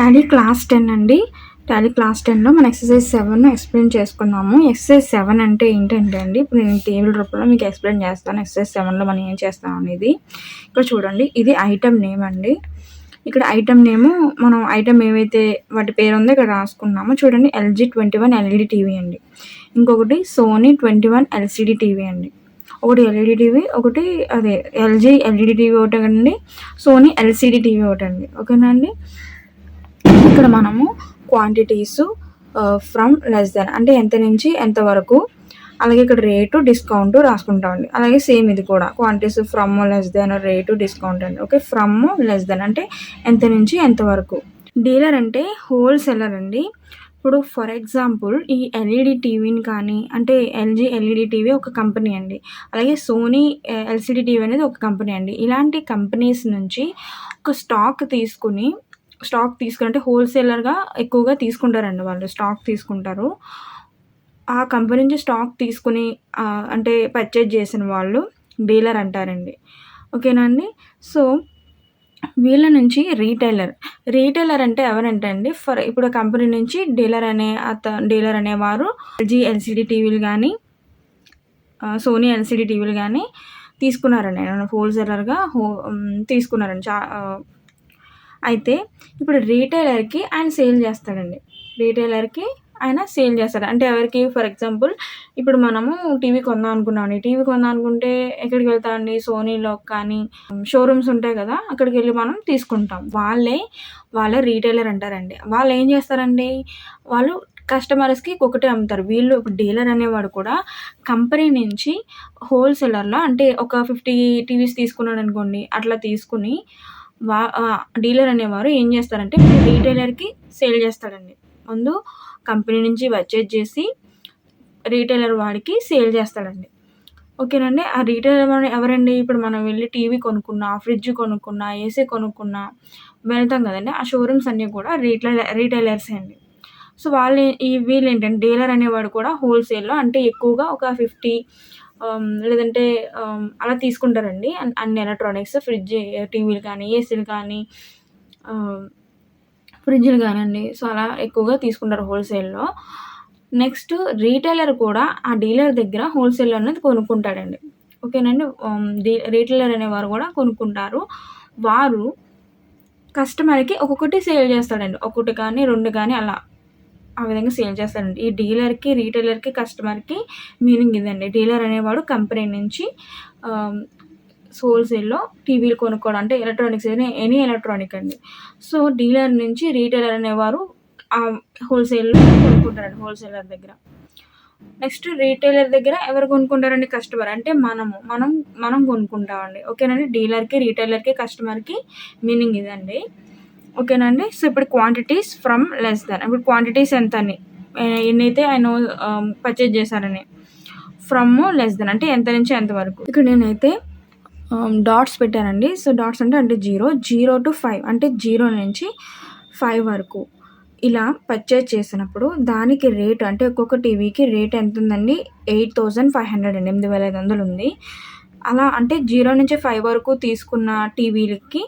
Tally class 10 అండి. Tally class 10లో మనం exercise 7 explain చేసుకుందాము. ఎక్సర్సైజ్ 7 అంటే ఏంటంటే అండి, ఇప్పుడు నేను టేబుల్ రూపంలో మీకు ఎక్స్‌ప్లెయిన్ చేస్తాను. ఎక్సర్సైజ్ 7లో మనం ఏం చేస్తాం అనేది. ఇక్కడ చూడండి, ఇది ఐటెమ్ నేమ్ అండి. ఇక్కడ ఐటెమ్ నేము మనం ఐటెమ్ ఏవైతే వాటి పేరుందో ఇక్కడ రాసుకున్నాము. చూడండి, ఎల్‌జీ 21 ఎల్‌ఈడీ టీవీ అండి. ఇంకొకటి సోనీ 21 ఎల్‌సీడీ టీవీ అండి. ఒకటి ఎల్‌ఈడీ టీవీ, ఒకటి అదే ఎల్‌జీ ఎల్‌ఈడీ టీవీ ఒకటండి, సోనీ ఎల్‌సీడీ టీవీ ఒకటండి. ఓకేనా అండి. ఇక్కడ మనము క్వాంటిటీసు ఫ్రమ్ లెస్ దెన్ అంటే ఎంత నుంచి ఎంత వరకు, అలాగే ఇక్కడ రేటు డిస్కౌంట్ రాసుకుంటామండి. అలాగే సేమ్ ఇది కూడా quantities from less than rate discount అండి. ఓకే, ఫ్రమ్ లెస్ దెన్ అంటే ఎంత నుంచి ఎంత వరకు. డీలర్ అంటే హోల్సేలర్ అండి. ఇప్పుడు ఫర్ ఎగ్జాంపుల్ ఈ ఎల్ఈడి టీవీని కానీ, అంటే ఎల్జీ ఎల్ఈడి టీవీ ఒక కంపెనీ అండి, అలాగే సోనీ ఎల్సీడీ టీవీ అనేది ఒక కంపెనీ అండి. ఇలాంటి కంపెనీస్ నుంచి ఒక స్టాక్ తీసుకుని అంటే హోల్సేలర్గా ఎక్కువగా తీసుకుంటారండి. వాళ్ళు స్టాక్ తీసుకుంటారు. ఆ కంపెనీ నుంచి స్టాక్ తీసుకుని అంటే పర్చేజ్ చేసిన వాళ్ళు డీలర్ అంటారండి. ఓకేనా అండి. సో వీళ్ళ నుంచి రీటైలర్ అంటే ఎవరంటే అండి, ఇప్పుడు కంపెనీ నుంచి డీలర్ అనేవారు ఎల్జీ ఎల్సీడీ టీవీలు కానీ, సోనీ ఎల్సీడీ టీవీలు కానీ తీసుకున్నారండి. హోల్సేలర్గా తీసుకున్నారండి. అయితే ఇప్పుడు రీటైలర్‌కి ఆయన సేల్ చేస్తాడండి. అంటే ఎవరికి, ఫర్ ఎగ్జాంపుల్ ఇప్పుడు మనము టీవీ కొందాం అనుకున్నామండి. టీవీ కొందాం అనుకుంటే ఎక్కడికి వెళ్తామండి, సోనీలో కానీ షోరూమ్స్ ఉంటాయి కదా, అక్కడికి వెళ్ళి మనం తీసుకుంటాం. వాళ్ళే రీటైలర్ అంటారండి. వాళ్ళు ఏం చేస్తారండి, వాళ్ళు కస్టమర్స్‌కి ఒకటే అమ్ముతారు. వీళ్ళు ఇప్పుడు డీలర్ అనేవాడు కూడా కంపెనీ నుంచి హోల్సేలర్‌లో అంటే ఒక 50 టీవీస్ తీసుకున్నాడు అనుకోండి, అట్లా తీసుకుని డీలర్ అనేవారు ఏం చేస్తారంటే రీటైలర్‌కి సేల్ చేస్తాడండి. ముందు కంపెనీ నుంచి పర్చేజ్ చేసి రీటైలర్ వాడికి సేల్ చేస్తాడండి. ఓకేనండి. ఆ రీటైలర్ ఎవరండి, ఇప్పుడు మనం వెళ్ళి టీవీ కొనుక్కున్నా, ఫ్రిడ్జ్ కొనుక్కున్నా, ఏసీ కొనుక్కున్నా వెళ్తాం కదండీ, ఆ షోరూమ్స్ అన్నీ కూడా రీటైలర్సే అండి. సో వీళ్ళేంటంటే డీలర్ అనేవాడు కూడా హోల్సేల్‌లో అంటే ఎక్కువగా ఒక 50 లేదంటే అలా తీసుకుంటారండి. అన్ని ఎలక్ట్రానిక్స్, టీవీలు కానీ, ఏసీలు కానీ, ఫ్రిడ్జ్‌లు కానండి. సో అలా ఎక్కువగా తీసుకుంటారు హోల్సేల్‌లో. నెక్స్ట్ రీటైలర్ కూడా ఆ డీలర్ దగ్గర హోల్సేల్‌లో అనేది కొనుక్కుంటాడండి. ఓకేనండి. రీటైలర్ అనేవారు కూడా కొనుక్కుంటారు. వారు కస్టమర్‌కి ఒక్కొక్కటి సేల్ చేస్తాడండి. 1 కానీ, 2 కానీ అలా ఆ విధంగా సేల్ చేస్తాడండి. ఈ డీలర్‌కి, రీటైలర్‌కి, కస్టమర్‌కి మీనింగ్ ఇదండి. డీలర్ అనేవాడు కంపెనీ నుంచి హోల్సేల్‌లో టీవీలు కొనుక్కోవడం అంటే ఎలక్ట్రానిక్స్ ఎనీ ఎలక్ట్రానిక్ అండి. సో డీలర్ నుంచి రీటైలర్ అనేవారు హోల్సేల్‌లో కొనుక్కుంటారండి, హోల్సేలర్ దగ్గర. నెక్స్ట్ రీటైలర్ దగ్గర ఎవరు కొనుక్కుంటారండి, కస్టమర్. అంటే మనం కొనుక్కుంటామండి. ఓకేనండి. డీలర్‌కి, రీటైలర్‌కి, కస్టమర్‌కి మీనింగ్ ఇదండి. ఓకేనండి. సో ఇప్పుడు క్వాంటిటీస్ ఫ్రమ్ లెస్ దెన్, ఇప్పుడు క్వాంటిటీస్ ఎంతని, ఎన్నైతే ఆయన పర్చేజ్ చేశారని. ఫ్రమ్ లెస్ దెన్ అంటే ఎంత నుంచి ఎంత వరకు. ఇక్కడ నేనైతే డాట్స్ పెట్టానండి. సో డాట్స్ అంటే 0 to 5 అంటే 0 నుంచి 5 వరకు ఇలా పర్చేజ్ చేసినప్పుడు దానికి రేట్ అంటే ఒక్కొక్క టీవీకి రేట్ ఎంతుందండి, 8,500 అండి. 8,500 ఉంది. అలా అంటే 0 నుంచి 5 వరకు తీసుకున్న టీవీలకి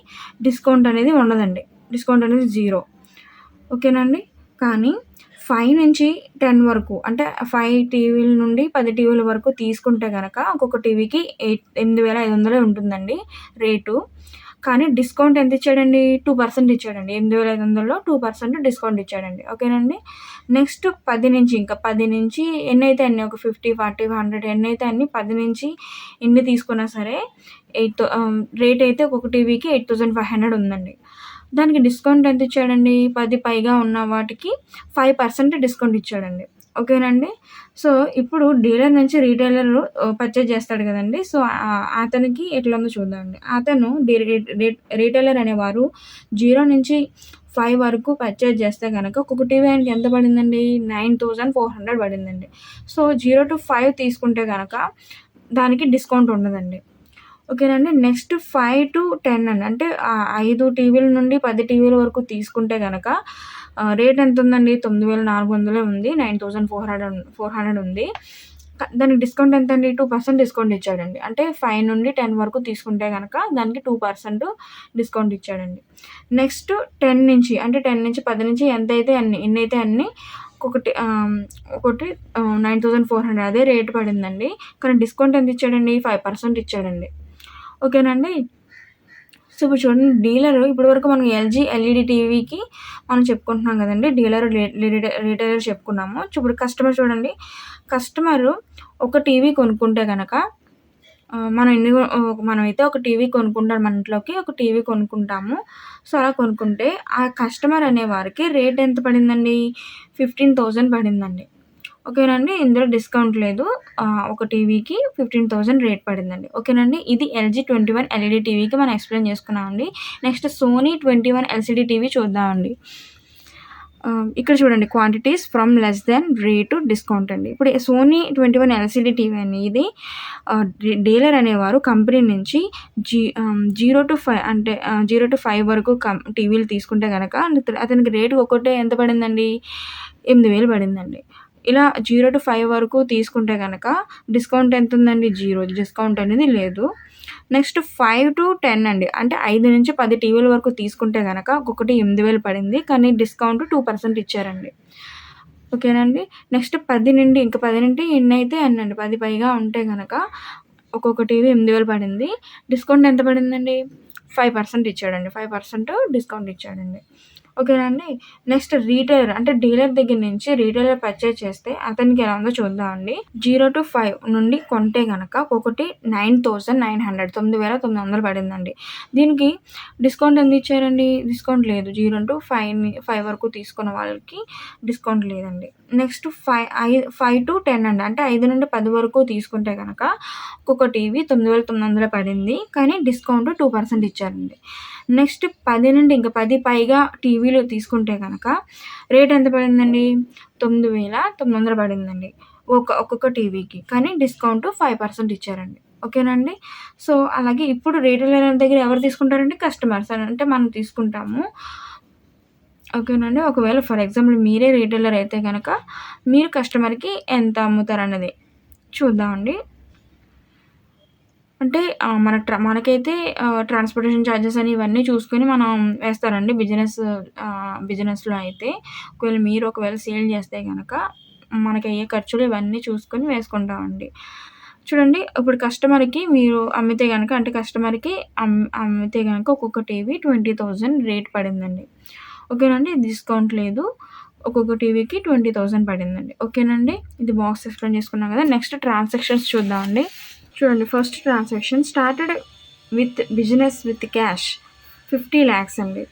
డిస్కౌంట్ అనేది ఉండదండి. డిస్కౌంట్ అనేది 0. ఓకేనండి. కానీ 5 నుంచి 10 వరకు అంటే 5 టీవీల నుండి 10 టీవీల వరకు తీసుకుంటే గనక ఒక్కొక్క టీవీకి 8,500 ఉంటుందండి రేటు. కానీ డిస్కౌంట్ ఎంత ఇచ్చాడండి, 2% ఇచ్చాడండి. 8,500లో 2% డిస్కౌంట్ ఇచ్చాడండి. ఓకేనండి. నెక్స్ట్ 10 నుంచి ఎన్నైతే అన్ని ఒక 50, 40, 100 ఎన్నైతే అన్ని 10 నుంచి ఎన్ని తీసుకున్నా సరే రేట్ అయితే ఒక్కొక్క టీవీకి 8,500 ఉందండి. దానికి డిస్కౌంట్ ఎంత ఇచ్చాడండి, 10 పైగా ఉన్న వాటికి 5% డిస్కౌంట్ ఇచ్చాడండి. ఓకేనండి. సో ఇప్పుడు డీలర్ నుంచి రీటైలర్ పర్చేజ్ చేస్తాడు కదండీ. సో అతనికి ఎట్లా ఉందో చూద్దామండి. అతను రీటైలర్ అనేవారు 0 నుంచి 5 వరకు పర్చేజ్ చేస్తే గనక ఒక్కొక్క టీవీ ఆయనకి ఎంత పడిందండి, 9,400 పడిందండి. సో 0 to 5 తీసుకుంటే గనక దానికి డిస్కౌంట్ ఉండదండి. ఓకేనండి. నెక్స్ట్ 5 to 10 అండి. అంటే 5 టీవీల నుండి 10 టీవీల వరకు తీసుకుంటే గనక రేట్ ఎంతుందండి, 9,400 ఉంది. 9,400 ఉంది. దానికి డిస్కౌంట్ ఎంతండి? 2% డిస్కౌంట్ ఇచ్చాడండి. అంటే 5 నుండి 10 వరకు తీసుకుంటే గనక దానికి 2% డిస్కౌంట్ ఇచ్చాడండి. నెక్స్ట్ 10 నుంచి అంటే 10 నుంచి 10 నుంచి ఎంతైతే అన్ని ఎన్నైతే అన్ని ఒకటి 9400 అదే రేట్ పడిందండి. కానీ డిస్కౌంట్ ఎంత ఇచ్చాడండి? 5% ఇచ్చాడండి. ఓకేనండి. సో, ఇప్పుడు చూడండి డీలరు ఇప్పటివరకు మనం ఎల్జీ ఎల్ఈడీ టీవీకి మనం చెప్పుకుంటున్నాం గదండీ! డీలరు రిటైలర్ చెప్పుకున్నాము. ఇప్పుడు కస్టమర్ చూడండి. కస్టమరు ఒక టీవీ కొనుక్కుంటే గనక మనమైతే ఒక టీవీ కొనుక్కుంటాం మన ఇంట్లోకి ఒక టీవీ కొనుక్కుంటాము. సో, అలా కొనుక్కుంటే ఆ కస్టమర్ అనే వారికి రేట్ ఎంత పడిందండి? 15,000 పడిందండి. ఓకేనండి. ఇందులో డిస్కౌంట్ లేదు. ఒక టీవీకి 15,000 రేట్ పడిందండి. ఓకేనండి. ఇది ఎల్జీ 21 ఎల్ఈడీ టీవీకి మనం ఎక్స్‌ప్లెయిన్ చేసుకున్నామండి. నెక్స్ట్ సోనీ 21 ఎల్‌సీడీ టీవీ చూద్దామండి. ఇక్కడ చూడండి quantities from less than rate discount అండి. ఇప్పుడు సోనీ 21 ఎల్‌సీడీ టీవీ అనేది డీలర్ అనేవారు కంపెనీ నుంచి 0-5 అంటే 0-5 వరకు టీవీలు తీసుకుంటే గనక అతనికి రేటు ఒక్కటే ఎంత పడిందండి? 8,000 పడిందండి. ఇలా 0-5 వరకు తీసుకుంటే గనక డిస్కౌంట్ ఎంతుందండి? 0 డిస్కౌంట్ అనేది లేదు. నెక్స్ట్ 5-10 అండి. అంటే 5-10 టీవీల వరకు తీసుకుంటే గనక ఒక్కొక్కటి 8,000 పడింది. కానీ డిస్కౌంట్ 2% ఇచ్చారండి. ఓకేనండి. నెక్స్ట్ 10 నుండి ఇంక 10 నుండి ఎన్నైతే అన్నండి. 10 పైగా ఉంటే గనక ఒక్కొక్క టీవీ 8,000 పడింది. డిస్కౌంట్ ఎంత పడిందండి? 5% ఇచ్చాడండి. 5% డిస్కౌంట్ ఇచ్చాడండి. ఓకేనండి. నెక్స్ట్ రీటైలర్ అంటే డీలర్ దగ్గర నుంచి రీటైలర్ పర్చేజ్ చేస్తే అతనికి ఎలా ఉందో చూద్దామండి. 0-5 నుండి కొంటే గనక ఒక్కొక్కటి 9,900 9,900 పడిందండి. దీనికి డిస్కౌంట్ ఎంత ఇచ్చారండి? డిస్కౌంట్ లేదు. 0-5 వరకు తీసుకున్న వాళ్ళకి డిస్కౌంట్ లేదండి. నెక్స్ట్ 5-10 అండి. అంటే 5-10 వరకు తీసుకుంటే గనక ఒక్కొక్క టీవీ 9,900 పడింది. కానీ డిస్కౌంట్ 2% ఇచ్చారండి. నెక్స్ట్ 10 నుండి ఇంకా 10 పైగా టీవీలు తీసుకుంటే గనక రేట్ ఎంత పడిందండి? 9,900 పడిందండి. ఒక్కొక్క టీవీకి. కానీ డిస్కౌంట్ 5% ఇచ్చారండి. ఓకేనండి. సో, అలాగే ఇప్పుడు రీటైలర్ దగ్గర ఎవరు తీసుకుంటారంటే కస్టమర్స్ అంటే మనం తీసుకుంటాము. ఓకేనండి. ఒకవేళ ఫర్ ఎగ్జాంపుల్ మీరే రీటైలర్ అయితే గనక మీరు కస్టమర్‌కి ఎంత అమ్ముతారన్నది చూద్దామండి. అంటే మనకైతే ట్రాన్స్‌పోర్టేషన్ చార్జెస్ అని ఇవన్నీ చూసుకొని మనం వేస్తారండి బిజినెస్‌లో అయితే. ఒకవేళ సేల్ చేస్తే గనక మనకయ్యే ఖర్చులు ఇవన్నీ చూసుకొని వేసుకుంటామండి. చూడండి ఇప్పుడు కస్టమర్‌కి మీరు అమ్మితే గనక అంటే కస్టమర్‌కి అమ్మితే గనక ఒక్కొక్క టీవీ 20,000 రేట్ పడిందండి. ఓకేనండి. డిస్కౌంట్ లేదు. ఒక్కొక్క టీవీకి 20,000 పడిందండి. ఓకేనండి. ఇది బాక్స్ ఎక్స్‌ప్లెయిన్ చేసుకున్నాం కదా! నెక్స్ట్ ట్రాన్సాక్షన్స్ చూద్దామండి. చూడండి first transaction started business with cash 50 lakhs అండి.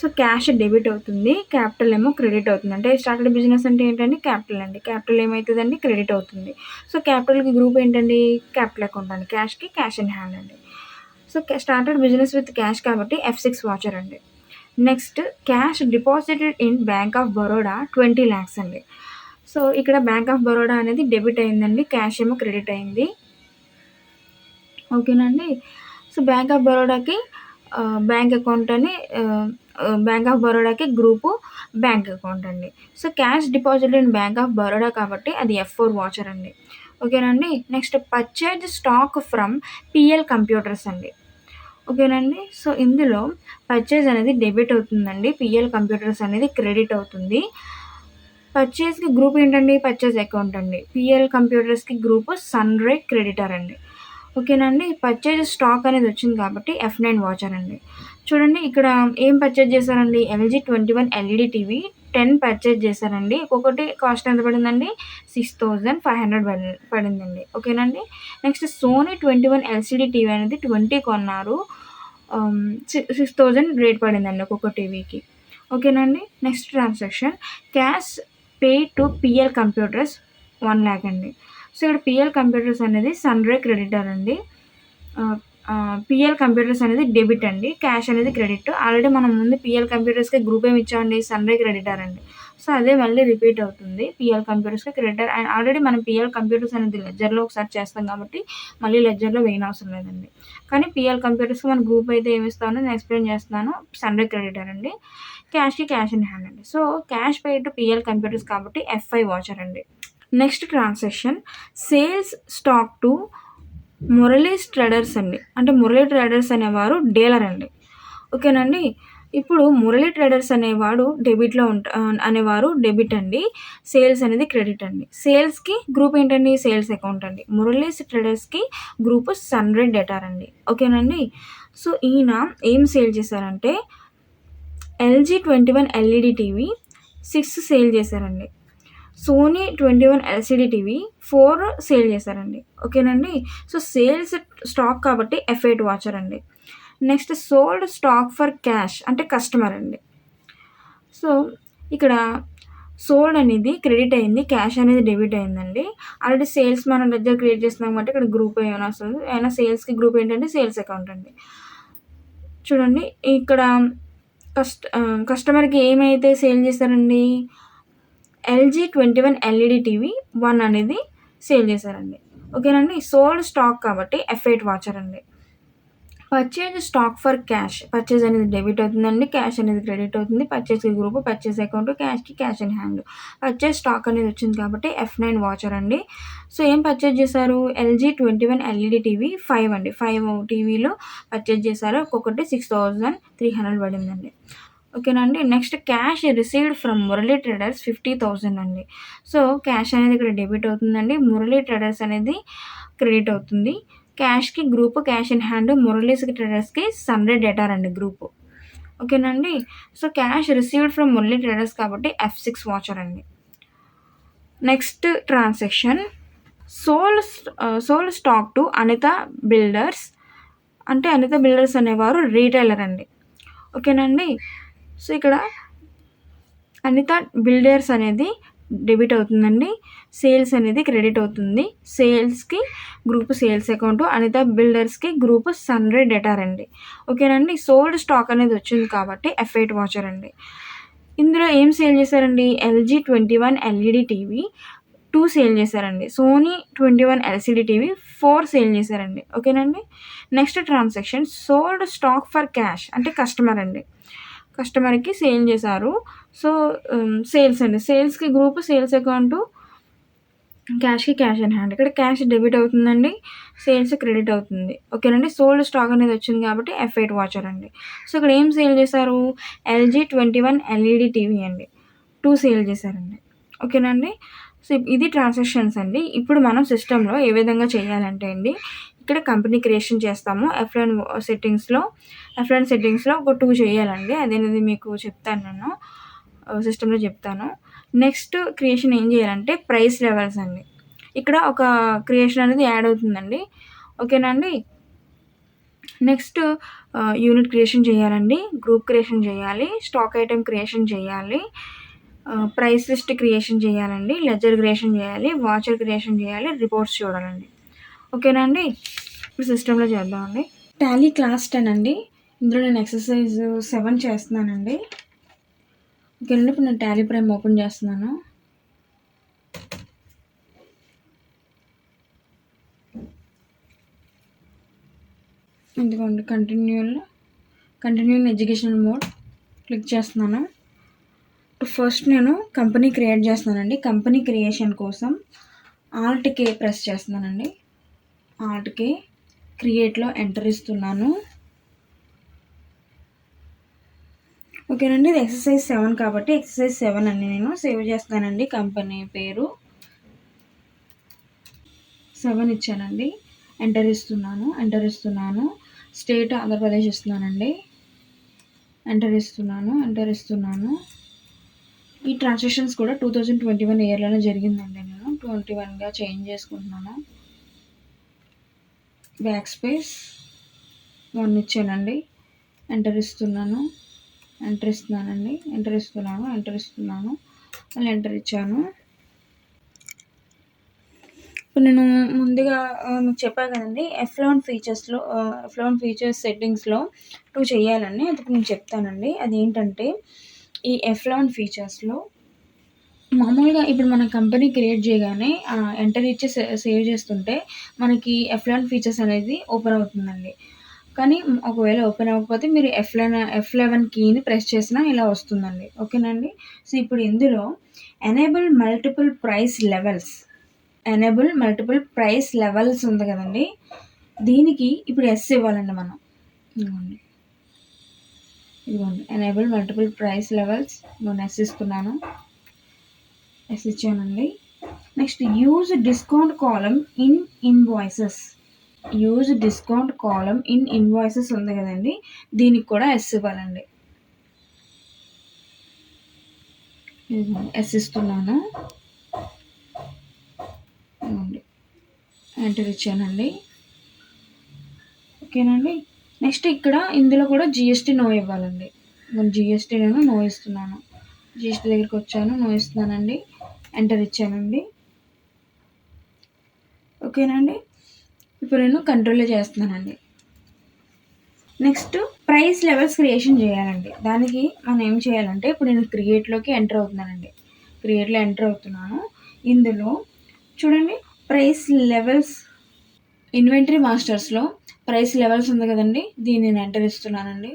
సో, క్యాష్ డెబిట్ అవుతుంది. క్యాపిటల్ ఏమో క్రెడిట్ అవుతుంది. అంటే స్టార్టెడ్ బిజినెస్ అంటే ఏంటండి? క్యాపిటల్ అండి. క్యాపిటల్ ఏమైతదండి? క్రెడిట్ అవుతుంది. సో, క్యాపిటల్‌కి గ్రూప్ ఏంటండి? క్యాపిటల్ అకౌంట్ అండి. క్యాష్‌కి క్యాష్ ఇన్ హ్యాండ్ అండి. So, started business with cash కాబట్టి F6 వాచర్ అండి. Next cash deposited in bank of Baroda 20 lakhs అండి. సో, ఇక్కడ బ్యాంక్ ఆఫ్ బరోడా అనేది డెబిట్ అయిందండి. క్యాష్ ఏమో క్రెడిట్ అయింది. ఓకేనండి. సో, బ్యాంక్ ఆఫ్ బరోడాకి బ్యాంక్ అకౌంట్ అని బ్యాంక్ ఆఫ్ బరోడాకి గ్రూపు బ్యాంక్ అకౌంట్ అండి. So, cash deposit in bank of Baroda కాబట్టి అది F4 వాచర్ అండి. ఓకేనండి. Next purchase stock from PL computers అండి. ఓకేనండి. సో, ఇందులో పర్చేజ్ అనేది డెబిట్ అవుతుందండి. PL కంప్యూటర్స్ అనేది క్రెడిట్ అవుతుంది. పర్చేజ్‌కి గ్రూప్ ఏంటండి? పర్చేజ్ అకౌంట్ అండి. PL కంప్యూటర్స్‌కి గ్రూపు సన్‌రై క్రెడిటర్ అండి. ఓకేనండి. పర్చేజ్ స్టాక్ అనేది వచ్చింది కాబట్టి F9 వాచర్ అండి. చూడండి ఇక్కడ ఏం పర్చేజ్ చేశారండి? ఎల్జీ 21 ఎల్ఈడీ టీవీ 10 పర్చేజ్ చేశారండి. ఒక్కొక్కటి కాస్ట్ ఎంత పడిందండి? 6,500 పడిందండి. ఓకేనండి. నెక్స్ట్ సోనీ 21 ఎల్‌సీడీ టీవీ అనేది 20 కొన్నారు. 6,000 రేట్ పడిందండి ఒక్కొక్క టీవీకి. ఓకేనండి. Next transaction cash pay to PL computers 1 lakh అండి. సో, ఇక్కడ PL కంప్యూటర్స్ అనేది సన్‌రై క్రెడిటర్ అండి. PL కంప్యూటర్స్ అనేది డెబిట్ అండి. క్యాష్ అనేది క్రెడిట్. ఆల్రెడీ మనం ముందు PL కంప్యూటర్స్‌కి గ్రూప్ ఏమి ఇచ్చామండి? సన్‌రై క్రెడిటర్ అండి. సో, అదే మళ్ళీ రిపీట్ అవుతుంది. PL కంప్యూటర్స్‌కి క్రెడిటర్ అండ్ ఆల్రెడీ మనం PL కంప్యూటర్స్ అనేది లెడ్జర్‌లో ఒకసారి చేస్తాం కాబట్టి మళ్ళీ లెడ్జర్‌లో వేయనవసరం లేదండి. కానీ PL కంప్యూటర్స్‌కి మన గ్రూప్ అయితే ఏమి ఇస్తామో నేను ఎక్స్‌ప్లెయిన్ చేస్తున్నాను. సన్‌రై క్రెడిటర్ అండి. క్యాష్‌కి క్యాష్ ఇన్ హ్యాండ్ అండి. So, cash pay to PL computers కాబట్టి F5 వాచర్ అండి. Next transaction sales stock to Murali's traders అండి. అంటే మురళీ ట్రేడర్స్ అనేవారు డీలర్ అండి. ఓకేనండి. ఇప్పుడు మురళీ ట్రేడర్స్ అనేవాడు అనేవారు డెబిట్ అండి. సేల్స్ అనేది క్రెడిట్ అండి. సేల్స్‌కి గ్రూప్ ఏంటండి? సేల్స్ అకౌంట్ అండి. మురళీస్ ట్రేడర్స్‌కి గ్రూప్ సన్‌రైజ్ డెటార్ అండి. ఓకేనండి. సో, ఈయన ఏం సేల్ చేశారంటే ఎల్జీ 21 ఎల్ఈడి టీవీ 6 సేల్ చేశారండి. సోనీ 21 ఎల్సీడీ టీవీ 4 సేల్ చేశారండి. ఓకేనండి. సో, సేల్స్ స్టాక్ కాబట్టి F8 వాచర్ అండి. Next sold stock for cash అంటే కస్టమర్ అండి. సో, ఇక్కడ సోల్డ్ అనేది క్రెడిట్ అయింది. క్యాష్ అనేది డెబిట్ అయిందండి. ఆల్రెడీ సేల్స్ మనం లెడ్జర్ క్రియేట్ చేస్తున్నాం కాబట్టి ఇక్కడ గ్రూప్ ఏమైనా వస్తుంది. అయినా సేల్స్‌కి గ్రూప్ ఏంటంటే సేల్స్ అకౌంట్ అండి. చూడండి ఇక్కడ కస్టమర్‌కి ఏమైతే సేల్ చేశారండి? ఎల్జీ 21 ఎల్ఈడి టీవీ 1 అనేది సేల్ చేశారండి. ఓకేనండి. సోల్డ్ స్టాక్ కాబట్టి F8 వాచర్ అండి. Purchase stock for cash. Purchase అనేది డెబిట్ అవుతుందండి. క్యాష్ అనేది క్రెడిట్ అవుతుంది. పర్చేజ్‌కి గ్రూప్, పర్చేజ్ అకౌంట్, క్యాష్‌కి cash in hand. Purchase stock అనేది వచ్చింది కాబట్టి F9 వాచర్ అండి. సో, ఏం పర్చేజ్ చేశారు? ఎల్జీ 21 ఎల్ఈడి టీవీ 5 అండి. 5 టీవీలు పర్చేజ్ చేశారు. ఒక్కొక్కటి 6,300 పడిందండి. ఓకేనండి. Next cash received from Murali traders 50,000 అండి. సో, క్యాష్ అనేది ఇక్కడ డెబిట్ అవుతుందండి. మురళీ ట్రేడర్స్ అనేది క్రెడిట్ అవుతుంది. క్యాష్‌కి group, cash in hand, Murali's ట్రేడర్స్‌కి సన్‌రైజ్ డెటార్ అండి గ్రూపు. ఓకేనండి. So, cash received from Murali traders కాబట్టి F6 వాచర్ అండి. Next transaction sold stock to Anitha builders. అంటే అనిత బిల్డర్స్ అనేవారు రీటైలర్ అండి. ఓకేనండి. సో, ఇక్కడ అనిత బిల్డర్స్ అనేది డెబిట్ అవుతుందండి. సేల్స్ అనేది క్రెడిట్ అవుతుంది. సేల్స్‌కి గ్రూప్ సేల్స్ అకౌంట్, అనిత బిల్డర్స్‌కి గ్రూప్ సన్‌రైజ్ డెటార్ అండి. ఓకేనండి. సోల్డ్ స్టాక్ అనేది వచ్చింది కాబట్టి F8 వాచర్ అండి. ఇందులో ఏం సేల్ చేశారండి? ఎల్జీ 21 ఎల్ఈడి టీవీ 2 సేల్ చేశారండి. సోనీ 21 ఎల్సీడీ టీవీ 4 సేల్ చేశారండి. ఓకేనండి. Next transaction sold stock for cash అంటే కస్టమర్ అండి. కస్టమర్‌కి సేల్ చేశారు. సో, సేల్స్ అండి. సేల్స్‌కి గ్రూప్ సేల్స్ అకౌంటు, క్యాష్‌కి క్యాష్ ఇన్ హ్యాండ్. ఇక్కడ క్యాష్ డెబిట్ అవుతుందండి. సేల్స్ క్రెడిట్ అవుతుంది. ఓకేనండి. సోల్డ్ స్టాక్ అనేది వచ్చింది కాబట్టి F8 వాచర్ అండి. సో, ఇక్కడ ఏం సేల్ చేశారు? ఎల్జీ 21 ఎల్ఈడి టీవీ అండి. 2 సేల్ చేశారండి. ఓకేనండి. సో, ఇది ట్రాన్సాక్షన్స్ అండి. ఇప్పుడు మనం సిస్టమ్‌లో ఏ విధంగా చేయాలంటే అండి, ఇక్కడ కంపెనీ క్రియేషన్ చేస్తాము. F9 సెట్టింగ్స్‌లో ఒక 2 చేయాలండి. అదనేది మీకు చెప్తాను నేను. సిస్టమ్‌లో చెప్తాను. నెక్స్ట్ క్రియేషన్ ఏం చేయాలంటే ప్రైస్ లెవెల్స్ అండి. ఇక్కడ ఒక క్రియేషన్ అనేది యాడ్ అవుతుందండి. ఓకేనండి. నెక్స్ట్ యూనిట్ క్రియేషన్ చేయాలండి. గ్రూప్ క్రియేషన్ చేయాలి. స్టాక్ ఐటెమ్ క్రియేషన్ చేయాలి. ప్రైస్ లిస్ట్ క్రియేషన్ చేయాలండి. లెడ్జర్ క్రియేషన్ చేయాలి. వాచర్ క్రియేషన్ చేయాలి. రిపోర్ట్స్ చూడాలండి. ఓకేనా అండి. ఇప్పుడు సిస్టమ్‌లో చేద్దామండి. టాలీ క్లాస్ 10 అండి. ఇందులో నేను ఎక్సర్సైజ్ 7 చేస్తున్నానండి. ఓకేనండి. ఇప్పుడు నేను టాలీ ప్రైమ్ ఓపెన్ చేస్తున్నాను. ఇదిగోండి continue in educational mode click చేస్తున్నాను. ఫస్ట్ నేను కంపెనీ క్రియేట్ చేస్తున్నానండి. కంపెనీ క్రియేషన్ కోసం Alt K ప్రెస్ చేస్తున్నానండి. Alt K క్రియేట్లో ఎంటర్ ఇస్తున్నాను. ఓకేనండి. ఇది ఎక్సర్సైజ్ 7 కాబట్టి ఎక్సర్సైజ్ 7 అని నేను సేవ్ చేస్తానండి. కంపెనీ పేరు 7 ఇచ్చానండి. ఎంటర్ ఇస్తున్నాను. స్టేట్ ఆంధ్రప్రదేశ్ ఇస్తున్నానండి. ఎంటర్ ఇస్తున్నాను. ఈ ట్రాన్సాక్షన్స్ కూడా 2021 ఇయర్లోనే జరిగిందండి. నేను 21గా చేంజ్ చేసుకుంటున్నాను. బ్యాక్ స్పేస్ 1 ఇచ్చానండి. ఎంటర్ ఇస్తున్నాను. మళ్ళీ ఎంటర్ ఇచ్చాను. ఇప్పుడు నేను ముందుగా మీకు చెప్పాను కదండి, F11 ఫీచర్స్ సెట్టింగ్స్లో 2 చేయాలని. అది నేను చెప్తానండి. అదేంటంటే ఈ F11 ఫీచర్స్లో మామూలుగా ఇప్పుడు మన కంపెనీ క్రియేట్ చేయగానే ఎంటర్ ఇచ్చి సేవ్ చేస్తుంటే మనకి F11 ఫీచర్స్ అనేది ఓపెన్ అవుతుందండి. కానీ ఒకవేళ ఓపెన్ అవ్వకపోతే మీరు F11 కీని ప్రెస్ చేసినా ఇలా వస్తుందండి. ఓకేనండి. సో ఇప్పుడు ఇందులో ఎనేబుల్ మల్టిపుల్ ప్రైస్ లెవెల్స్ ఉంది కదండి, దీనికి ఇప్పుడు ఎస్ ఇవ్వాలండి మనం. ఇదిగోండి ఎనేబుల్ మల్టిపుల్ ప్రైస్ లెవెల్స్, నేను ఎస్ ఇస్తున్నాను, ఎస్ ఇచ్చానండి. Next use discount column in invoices ఉంది కదండి, దీనికి కూడా ఎస్ ఇవ్వాలండి. ఎస్ ఇస్తున్నాను, ఎంటర్ ఇచ్చానండి. ఓకేనండి. నెక్స్ట్ ఇందులో కూడా జిఎస్టీ నో ఇవ్వాలండి. నేను జిఎస్టీ నేను నో ఇస్తున్నాను. జిఎస్టీ దగ్గరికి వచ్చాను, నో ఇస్తున్నానండి, ఎంటర్ ఇచ్చానండి. ఓకేనండి. ఇప్పుడు నేను కంట్రోల్లో చేస్తున్నానండి. నెక్స్ట్ ప్రైస్ లెవెల్స్ క్రియేషన్ చేయాలండి. దానికి మనం ఏం చేయాలంటే, ఇప్పుడు నేను క్రియేట్లోకి ఎంటర్ అవుతున్నానండి. క్రియేట్లో ఎంటర్ అవుతున్నాను. ఇందులో చూడండి ప్రైస్ లెవెల్స్, ఇన్వెంటరీ మాస్టర్స్లో ప్రైస్ లెవెల్స్ ఉంది కదండి, దీన్ని నేను ఎంటర్ ఇస్తున్నానండి.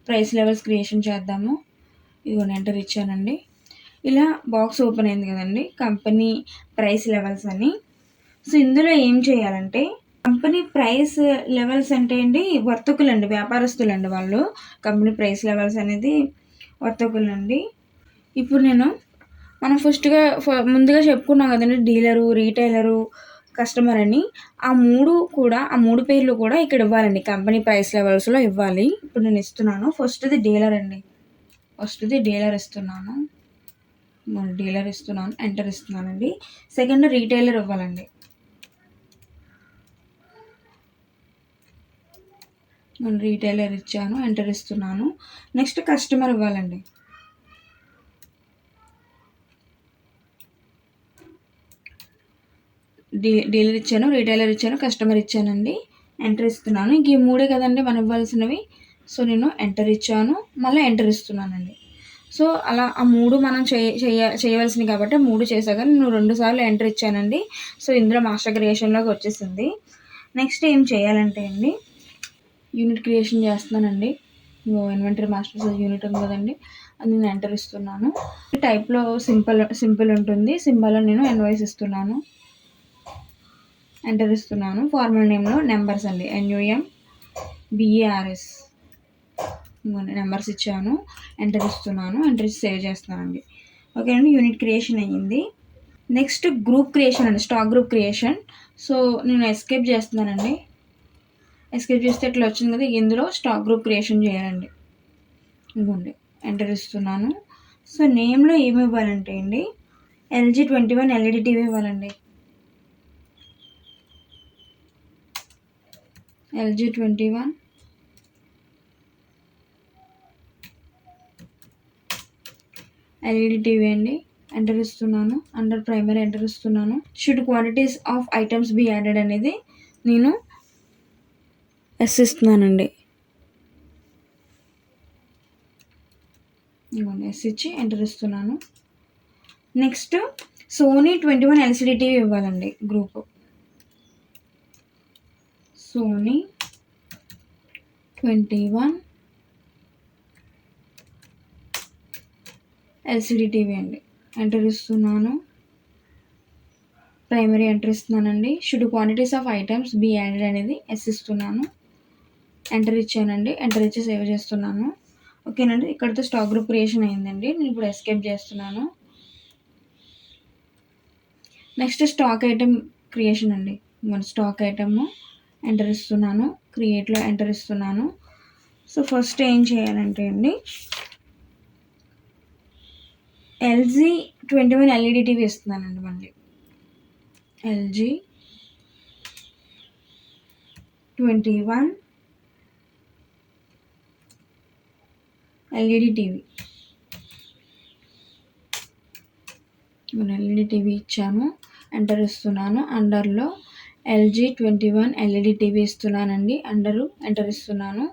ప్రైస్ లెవెల్స్ క్రియేషన్ చేద్దాము. ఇదిగోండి ఎంటర్ ఇచ్చానండి. ఇలా బాక్స్ ఓపెన్ అయింది కదండి, కంపెనీ ప్రైస్ లెవెల్స్ అని. సో ఇందులో ఏం చేయాలంటే, కంపెనీ ప్రైస్ లెవెల్స్ అంటే అండి వర్తకులండి, వ్యాపారస్తులండి వాళ్ళు. కంపెనీ ప్రైస్ లెవెల్స్ అనేది వర్తకులండి. ఇప్పుడు మనం ముందుగా చెప్పుకున్నాం కదండి, డీలరు, రీటైలరు, కస్టమర్ అని. ఆ మూడు పేర్లు కూడా ఇక్కడ ఇవ్వాలండి, కంపెనీ ప్రైస్ లెవెల్స్లో ఇవ్వాలి. ఇప్పుడు నేను ఇస్తున్నాను. ఫస్ట్ది డీలర్ అండి, డీలర్ ఇస్తున్నాను, ఎంటర్ ఇస్తున్నానండి. సెకండ్ రీటైలర్ ఇవ్వాలండి, నేను రీటైలర్ ఇచ్చాను, ఎంటర్ ఇస్తున్నాను. నెక్స్ట్ కస్టమర్ ఇవ్వాలండి, డీలర్ ఇచ్చాను, రీటైలర్ ఇచ్చాను, కస్టమర్ ఇచ్చానండి, ఎంటర్ ఇస్తున్నాను. ఇంక ఈ మూడే కదండి మనం ఇవ్వాల్సినవి. సో నేను ఎంటర్ ఇచ్చాను, మళ్ళీ ఎంటర్ ఇస్తున్నానండి. సో అలా ఆ మూడు మనం చేయవలసినవి కాబట్టి మూడు చేశాక నేను 2 సార్లు ఎంటర్ ఇచ్చానండి. సో ఇందులో మాస్టర్ క్రియేషన్లోకి వచ్చేసింది. నెక్స్ట్ ఏం చేయాలంటే అండి, యూనిట్ క్రియేషన్ చేస్తున్నానండి. ఇన్వెంటరీ మాస్టర్స్ యూనిట్ ఉంది కదండి, అది నేను ఎంటర్ ఇస్తున్నాను. టైప్లో సింపుల్ ఉంటుంది, సింబల్లో నేను ఇన్వాయిస్ ఇస్తున్నాను, ఎంటర్ ఇస్తున్నాను. ఫార్మల్ నేమ్లో నెంబర్స్ అండి, NUMBERS నెంబర్స్ ఇచ్చాను, ఎంటర్ ఇస్తున్నాను, ఎంటర్ ఇచ్చి సేవ్ చేస్తున్నానండి. ఓకే అండి, యూనిట్ క్రియేషన్ అయ్యింది. నెక్స్ట్ గ్రూప్ క్రియేషన్ అండి, స్టాక్ గ్రూప్ క్రియేషన్. సో నేను ఎస్కేప్ చేస్తున్నానండి. ఎస్కేప్ చేస్తే ఇట్లా వచ్చింది కదా, ఇందులో స్టాక్ గ్రూప్ క్రియేషన్ చేయాలండి. ఇదిగోండి ఎంటర్ ఇస్తున్నాను. సో నేమ్లో ఏమి ఇవ్వాలంటే అండి, LG21 LED TV ఇవ్వాలండి. LG21 LED TV అండి, ఎంటర్ ఇస్తున్నాను. అండర్ ప్రైమరీ ఎంటర్ ఇస్తున్నాను. Should quantities of items be added అనేది నేను ఎస్ ఇస్తున్నానండి. ఎస్ ఇచ్చి ఎంటర్ ఇస్తున్నాను. నెక్స్ట్ Sony 21 LCD TV ఇవ్వాలండి. గ్రూప్ Sony 21 LCD TV అండి, ఎంటర్ ఇస్తున్నాను. ప్రైమరీ ఎంటర్ ఇస్తున్నానండి. Should quantities of items be added అనేది ఎస్ ఇస్తున్నాను, ఎంటర్ ఇచ్చానండి. ఎంటర్ ఇచ్చి సేవ్ చేస్తున్నాను. ఓకేనండి, ఇక్కడితో స్టాక్ గ్రూప్ క్రియేషన్ అయిందండి. నేను ఇప్పుడు ఎస్కేప్ చేస్తున్నాను. నెక్స్ట్ స్టాక్ ఐటమ్ క్రియేషన్ అండి. మన స్టాక్ ఐటమ్ ఎంటర్ ఇస్తున్నాను, క్రియేట్లో ఎంటర్ ఇస్తున్నాను. సో ఫస్ట్ ఏం చేయాలంటే అండి, LG21 LED TV ఇస్తున్నానండి. మళ్ళీ LG21 LED TV, LED TV ఇచ్చాను, ఎంటర్ ఇస్తున్నాను. అండర్లో LG21 LED TV ఇస్తున్నానండి, ఎంటర్ ఇస్తున్నాను.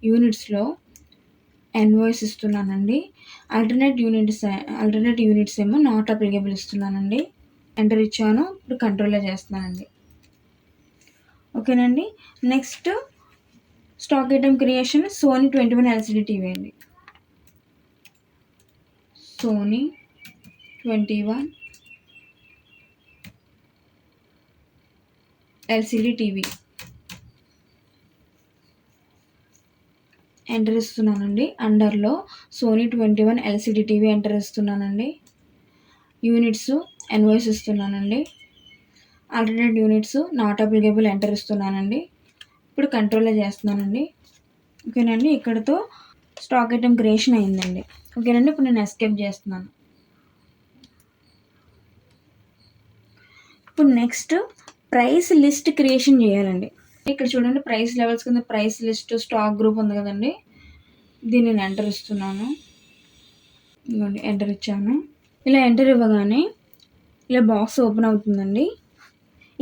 యూనిట్స్లో ఇన్వాయిస్ ఇస్తున్నానండి. ఆల్టర్నేట్ యూనిట్స్ ఏమో నాట్ అప్లికేబుల్ ఇస్తున్నానండి, ఎంటర్ ఇచ్చాను. ఇప్పుడు కంట్రోల్లో చేస్తున్నానండి. ఓకేనండి. Next stock item creation Sony 21 LCD TV అండి. సోనీ 21 ఎల్సిడి టీవీ ఎంటర్ ఇస్తున్నానండి. అండర్లో సోనీ 21 ఎల్సిడి టీవీ ఎంటర్ ఇస్తున్నానండి. యూనిట్స్ ఎన్వాయిస్ ఇస్తున్నానండి. Alternate units not applicable enter ఇస్తున్నానండి. ఇప్పుడు కంట్రోల్లో చేస్తున్నానండి. ఓకేనండి, ఇక్కడతో స్టాక్ ఐటమ్ క్రియేషన్ అయిందండి. ఓకేనండి, ఇప్పుడు నేను ఎస్కేప్ చేస్తున్నాను. ఇప్పుడు నెక్స్ట్ ప్రైస్ లిస్ట్ క్రియేషన్ చేయాలండి. ఇక్కడ చూడండి, ప్రైస్ లెవెల్స్ కింద ప్రైస్ లిస్ట్ స్టాక్ గ్రూప్ ఉంది కదండి, దీన్ని నేను ఎంటర్ ఇస్తున్నాను. ఇదిగోండి ఎంటర్ ఇచ్చాను. ఇలా ఎంటర్ ఇవ్వగానే ఇలా బాక్స్ ఓపెన్ అవుతుందండి.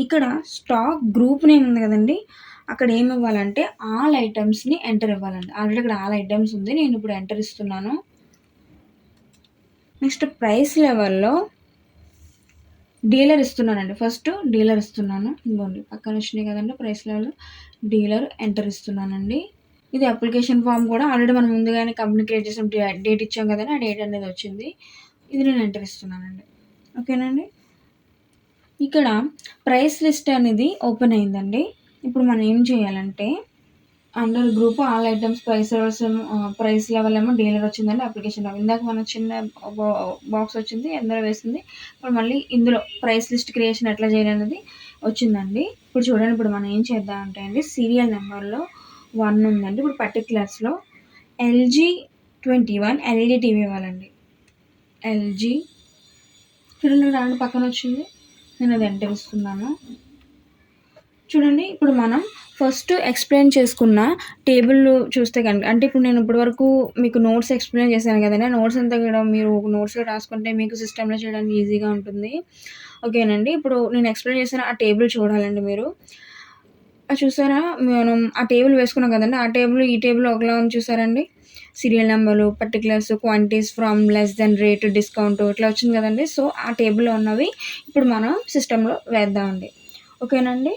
ఇక్కడ స్టాక్ గ్రూప్ నేమ్ ఉంది కదండి, అక్కడ ఏమి ఇవ్వాలంటే ఆల్ ఐటమ్స్ని ఎంటర్ ఇవ్వాలండి. ఆల్రెడీ ఇక్కడ ఆల్ ఐటమ్స్ ఉంది, నేను ఇప్పుడు ఎంటర్ ఇస్తున్నాను. నెక్స్ట్ ప్రైస్ లెవెల్లో డీలర్ ఇస్తున్నానండి. ఫస్ట్ డీలర్ ఇస్తున్నాను. ఇదిగోండి పక్కన వచ్చినాయి కదండి ప్రైస్ లెవెల్, డీలర్ ఎంటర్ ఇస్తున్నానండి. ఇది అప్లికేషన్ ఫామ్ కూడా ఆల్రెడీ మనం ముందుగానే కంపెనీ క్రియేట్ చేసిన డేట్ ఇచ్చాం కదండి, ఆ డేట్ అనేది వచ్చింది. ఇది నేను ఎంటర్ ఇస్తున్నానండి. ఓకేనండి, ఇక్కడ ప్రైస్ లిస్ట్ అనేది ఓపెన్ అయిందండి. ఇప్పుడు మనం ఏం చేయాలంటే under group all items price level ఏమో డీలర్ వచ్చిందండి. అప్లికేషన్ ఇందాక మనం చిన్న బాక్స్ వచ్చింది, ఎందరో వేసింది. ఇప్పుడు మళ్ళీ ఇందులో ప్రైస్ లిస్ట్ క్రియేషన్ ఎట్లా చేయాలనేది వచ్చిందండి. ఇప్పుడు చూడండి, ఇప్పుడు మనం ఏం చేద్దామంటే అండి, సీరియల్ నెంబర్లో 1 ఉందండి. ఇప్పుడు పర్టికులర్స్లో LG 21 LED టీవీ ఇవ్వాలండి. LG చూడండి, దాంట్లో పక్కన వచ్చింది, నేను అది ఎంటర్ ఇస్తున్నాను. చూడండి, ఇప్పుడు మనం ఫస్ట్ ఎక్స్ప్లెయిన్ చేసుకున్న టేబుల్ చూస్తే కనుక, అంటే ఇప్పుడు నేను ఇప్పటివరకు మీకు నోట్స్ ఎక్స్ప్లెయిన్ చేశాను కదండి, నోట్స్ అంతా కూడా మీరు నోట్స్లో రాసుకుంటే మీకు సిస్టంలో చేయడానికి ఈజీగా ఉంటుంది. ఓకేనండి, ఇప్పుడు నేను ఎక్స్ప్లెయిన్ చేసిన ఆ టేబుల్ చూడాలండి మీరు. చూసారా, మనం ఆ టేబుల్ వేసుకున్నాం కదండి, ఆ టేబుల్ ఈ టేబుల్ ఒకలా ఉంది చూసారండి. సీరియల్ నెంబర్లు, particulars, quantities, from, less than, rate, discount ఇట్లా వచ్చింది కదండి. సో ఆ టేబుల్లో ఉన్నవి ఇప్పుడు మనం సిస్టంలో వేద్దామండి. ఓకేనండి,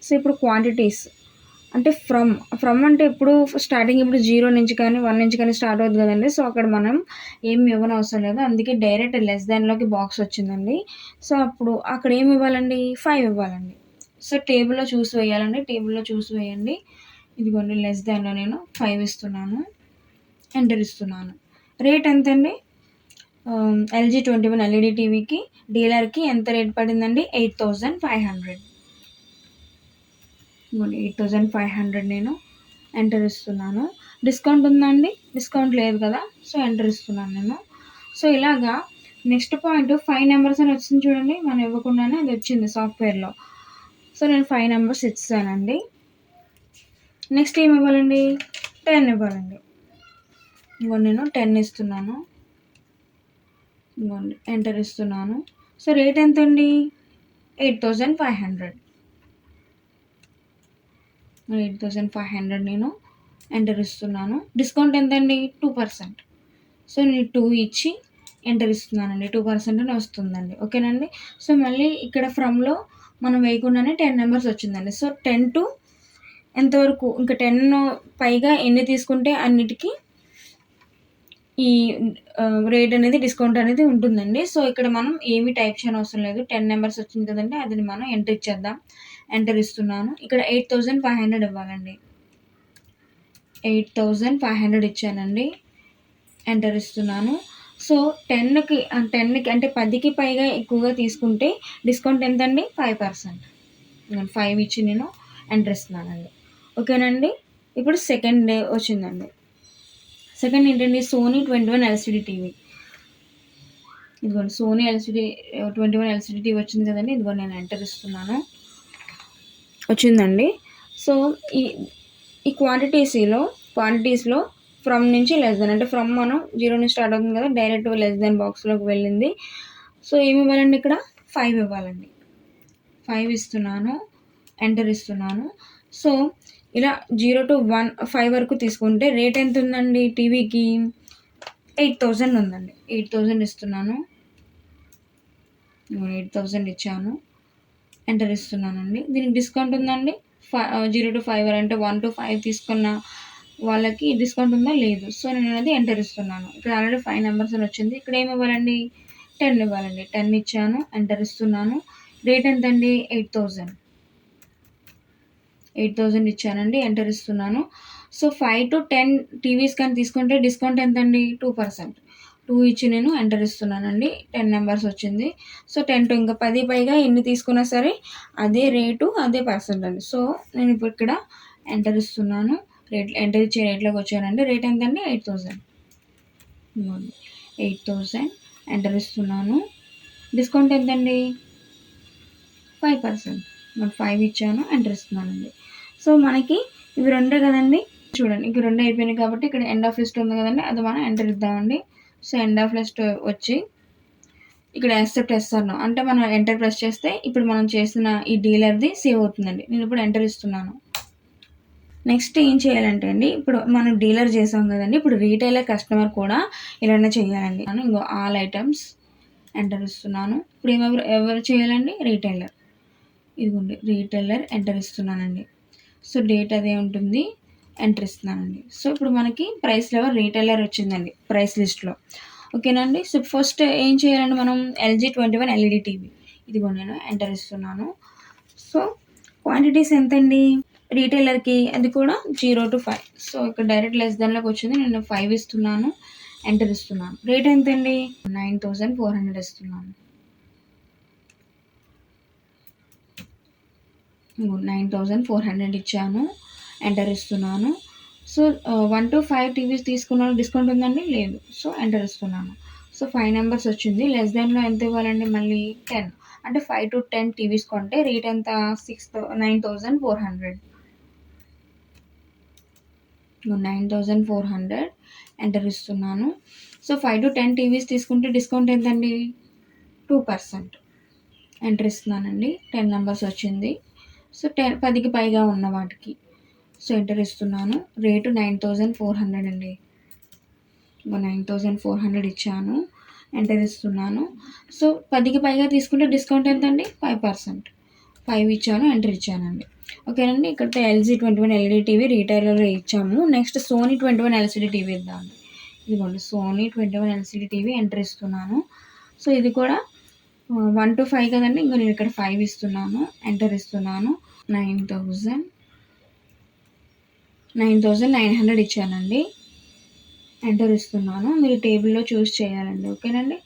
సో ఇప్పుడు క్వాంటిటీస్ అంటే ఫ్రమ్ అంటే ఇప్పుడు స్టార్టింగ్ ఇప్పుడు 0 నుంచి కానీ 1 నుంచి కానీ స్టార్ట్ అవుతుంది కదండి. సో అక్కడ మనం ఏమి ఇవ్వనవసరం లేదు, అందుకే డైరెక్ట్ లెస్ దాన్లోకి బాక్స్ వచ్చిందండి. సో అప్పుడు అక్కడ ఏమి ఇవ్వాలండి, 5 ఇవ్వాలండి. సో టేబుల్లో చూసి వేయాలండి, టేబుల్లో చూసి వేయండి. ఇదిగోండి లెస్ దాన్లో నేను 5 ఇస్తున్నాను, ఎంటర్ ఇస్తున్నాను. రేట్ ఎంతండి, LG 21 LED టీవీకి డీలర్కి ఎంత రేట్ పడిందండి, 8500. 8500 నేను ఎంటర్ ఇస్తున్నాను. డిస్కౌంట్ ఉందండి, డిస్కౌంట్ లేదు కదా, సో ఎంటర్ ఇస్తున్నాను నేను. సో ఇలాగా నెక్స్ట్ పాయింట్ 5 నెంబర్స్ అని వచ్చింది చూడండి, మనం ఇవ్వకుండానే అది వచ్చింది సాఫ్ట్వేర్లో. సో నేను 5 నెంబర్స్ ఇస్తానండి. నెక్స్ట్ ఏమి ఇవ్వాలండి, 10 ఇవ్వాలండి. ఇంకోండి నేను 10 ఇస్తున్నాను. ఇంకోండి ఎంటర్ ఇస్తున్నాను. సో రేట్ ఎంత అండి, 8500. 8500 నేను ఎంటర్ ఇస్తున్నాను. డిస్కౌంట్ ఎంతండి, 2%. సో నేను 2 ఇచ్చి ఎంటర్ ఇస్తున్నానండి. 2% అని వస్తుందండి. ఓకేనండి, సో మళ్ళీ ఇక్కడ ఫ్రమ్లో మనం వేయకుండానే 10 నెంబర్స్ వచ్చిందండి. సో 10 to ఎంతవరకు, ఇంకా 10 పైగా ఎన్ని తీసుకుంటే అన్నిటికీ ఈ రేట్ అనేది, డిస్కౌంట్ అనేది ఉంటుందండి. సో ఇక్కడ మనం ఏమి టైప్ చేయని అవసరం లేదు, 10 నెంబర్స్ వచ్చింది కదండి, అది మనం ఎంటర్ ఇచ్చేద్దాం. ఎంటర్ ఇస్తున్నాను. ఇక్కడ 8500 ఇవ్వాలండి. 8500 ఇచ్చానండి, ఎంటర్ ఇస్తున్నాను. సో 10కి అంటే 10కి పైగా ఎక్కువగా తీసుకుంటే డిస్కౌంట్ ఎంతండి, 5%. 5 ఇచ్చి నేను ఎంటర్ ఇస్తున్నానండి. ఓకేనండి, ఇప్పుడు సెకండ్ డే వచ్చిందండి. సెకండ్ ఏంటండి, సోనీ 21 LCD టీవీ. ఇదిగోండి సోనీ 21 LCD టీవీ వచ్చింది కదండి, ఇదిగోండి నేను ఎంటర్ ఇస్తున్నాను, వచ్చిందండి. సో ఈ క్వాంటిటీస్లో ఫ్రమ్ నుంచి లెస్ దెన్, అంటే ఫ్రమ్ మనం 0 నుంచి స్టార్ట్ అవుతుంది కదా, డైరెక్ట్ లెస్ దెన్ బాక్స్లోకి వెళ్ళింది. సో ఏమి ఇవ్వాలండి, ఇక్కడ 5 ఇవ్వాలండి. 5 ఇస్తున్నాను, ఎంటర్ ఇస్తున్నాను. సో ఇలా 0 to 5 వరకు తీసుకుంటే రేట్ ఎంత ఉందండి, టీవీకి 8000 ఉందండి. 8000 ఇస్తున్నాను, 8000 ఇచ్చాను, ఎంటర్ ఇస్తున్నానండి. దీనికి డిస్కౌంట్ ఉందండి, 0-5 అంటే 1-5 తీసుకున్న వాళ్ళకి డిస్కౌంట్ ఉందా? లేదు. సో, నేను అది ఎంటర్ ఇస్తున్నాను. ఇక్కడ ఆల్రెడీ 5 నంబర్స్ అని వచ్చింది. ఇక్కడ ఏమి ఇవ్వాలండి? 10 ఇవ్వాలండి. 10 ఇచ్చాను. ఎంటర్ ఇస్తున్నాను. రేట్ ఎంతండి? 8,000. 8,000 ఇచ్చానండి. ఎంటర్ ఇస్తున్నాను. సో, 5-10 టీవీస్ కానీ తీసుకుంటే డిస్కౌంట్ ఎంతండి? 2%. 2 ఇచ్చి నేను ఎంటర్ ఇస్తున్నానండి. 10 నంబర్స్ వచ్చింది. సో, 10 టు ఇంకా 10 పైగా ఎన్ని తీసుకున్నా సరే అదే రేటు, అదే పర్సెంట్ అండి. సో, నేను ఇప్పుడు ఇక్కడ ఎంటర్ ఇస్తున్నాను. ఎంటర్ ఇచ్చే రేట్లోకి వచ్చానండి. రేట్ ఎంతండి? 8,000. 8,000 ఎంటర్ ఇస్తున్నాను. డిస్కౌంట్ ఎంతండి? 5%. నేను 5 ఇచ్చాను. ఎంటర్ ఇస్తున్నానండి. సో, మనకి ఇవి 2 కదండి. చూడండి ఇక 2 అయిపోయినాయి కాబట్టి ఇక్కడ ఎండ్ ఆఫ్ లిస్ట్ ఉంది కదండి, అది మనం ఎంటర్ ఇద్దామండి. సో, ఎండ్ ఆఫ్ లిస్ట్ వచ్చి ఇక్కడ యాక్సెప్ట్ చేస్తాను అంటే మనం ఎంటర్ ప్రెస్ చేస్తే ఇప్పుడు మనం చేసిన ఈ డీలర్ది సేవ్ అవుతుందండి. నేను ఇప్పుడు ఎంటర్ ఇస్తున్నాను. నెక్స్ట్ ఏం చేయాలంటే అండి, ఇప్పుడు మనం డీలర్ చేసాం కదండి, ఇప్పుడు రీటైలర్ కస్టమర్ కూడా ఇలానే చేయాలండి. ఇంకో ఆల్ ఐటమ్స్ ఎంటర్ ఇస్తున్నాను. ఇప్పుడు ఎవరు చేయాలండి? రీటైలర్. ఇదిగోండి రీటైలర్ ఎంటర్ ఇస్తున్నానండి. సో, డేట్ అదే ఉంటుంది. ఎంటర్ ఇస్తున్నానండి. సో, ఇప్పుడు మనకి ప్రైస్ లెవెల్ రీటైలర్ వచ్చిందండి ప్రైస్ లిస్ట్లో. ఓకేనండి. సో, ఫస్ట్ ఏం చేయాలండి మనం? LG 21 LED TV. ఇదిగోండి నేను ఎంటర్ ఇస్తున్నాను. సో, క్వాంటిటీస్ ఎంతండి? రీటైలర్కి అది కూడా 0-5. సో, ఇక్కడ డైరెక్ట్ లెస్ దాన్లోకి వచ్చింది. నేను 5 ఇస్తున్నాను. ఎంటర్ ఇస్తున్నాను. రేట్ ఎంతండి? 9,400 ఇస్తున్నాను. 9,400 ఇచ్చాను. ఎంటర్ ఇస్తున్నాను. సో, 1-5 టీవీస్ తీసుకున్న డిస్కౌంట్ ఉందండి? లేదు. సో, ఎంటర్ ఇస్తున్నాను. సో, 5 నంబర్స్ వచ్చింది. లెస్ దాన్లో ఎంత ఇవ్వాలండి? మళ్ళీ 10. అంటే 5-10 టీవీస్ కొంటే రేట్ ఎంత? 9,400. 9,400 ఎంటర్ ఇస్తున్నాను. సో, 5-10 టీవీస్ తీసుకుంటే డిస్కౌంట్ ఎంతండి? 2%. ఎంటర్ ఇస్తున్నానండి. 10 నంబర్స్ వచ్చింది. సో, 10కి పైగా ఉన్న వాటికి. సో, ఎంటర్ ఇస్తున్నాను. రేటు 9,400 అండి. 9,400 ఇచ్చాను. ఎంటర్ ఇస్తున్నాను. సో, 10కి పైగా తీసుకుంటే డిస్కౌంట్ ఎంతండి? 5%. 5 ఇచ్చాను. ఎంటర్ ఇచ్చానండి. ఓకేనండి. ఇక్కడ LG 21 LED టీవీ రీటైలర్లో ఇచ్చాము. నెక్స్ట్ సోనీ 21 LCD టీవీ ఇద్దామండి. ఇదిగోండి సోనీ 21 LCD టీవీ ఎంటర్ ఇస్తున్నాను. సో, ఇది కూడా 1-5 కదండి. ఇంకో నేను ఇక్కడ 5 ఇస్తున్నాను. ఎంటర్ ఇస్తున్నాను. 9,900 ఇచ్చానండి. ఎంటర్ ఇస్తున్నాను. మీరు టేబుల్‌లో చూస్ చేయాలండి. ఓకేనండి.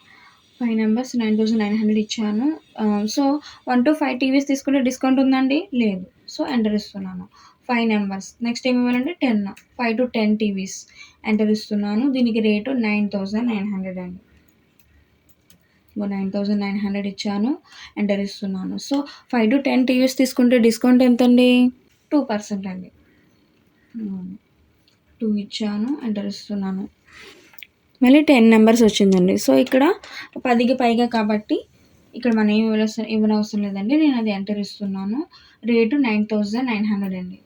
5 నంబర్స్ 9,900 ఇచ్చాను. సో, 1-5 టీవీస్ తీసుకుంటే డిస్కౌంట్ ఉందండి? లేదు. సో, ఎంటర్ ఇస్తున్నాను. 5 నంబర్స్. నెక్స్ట్ ఏమి ఇవ్వాలంటే 10. 5-10 టీవీస్ ఎంటర్ ఇస్తున్నాను. దీనికి రేటు 9,900 అండి. 9,900 ఇచ్చాను. ఎంటర్ ఇస్తున్నాను. సో, 5-10 టీవీస్ తీసుకుంటే డిస్కౌంట్ ఎంతండి? 2% అండి. 2 ఇచ్చాను. ఎంటర్ ఇస్తున్నాను. మళ్ళీ 10 నంబర్స్ వచ్చిందండి. సో, ఇక్కడ 10కి పైగా కాబట్టి ఇక్కడ మనం ఏమి ఇవ్వనవసరం లేదండి. నేను అది ఎంటర్ ఇస్తున్నాను. రేటు 9,900 అండి.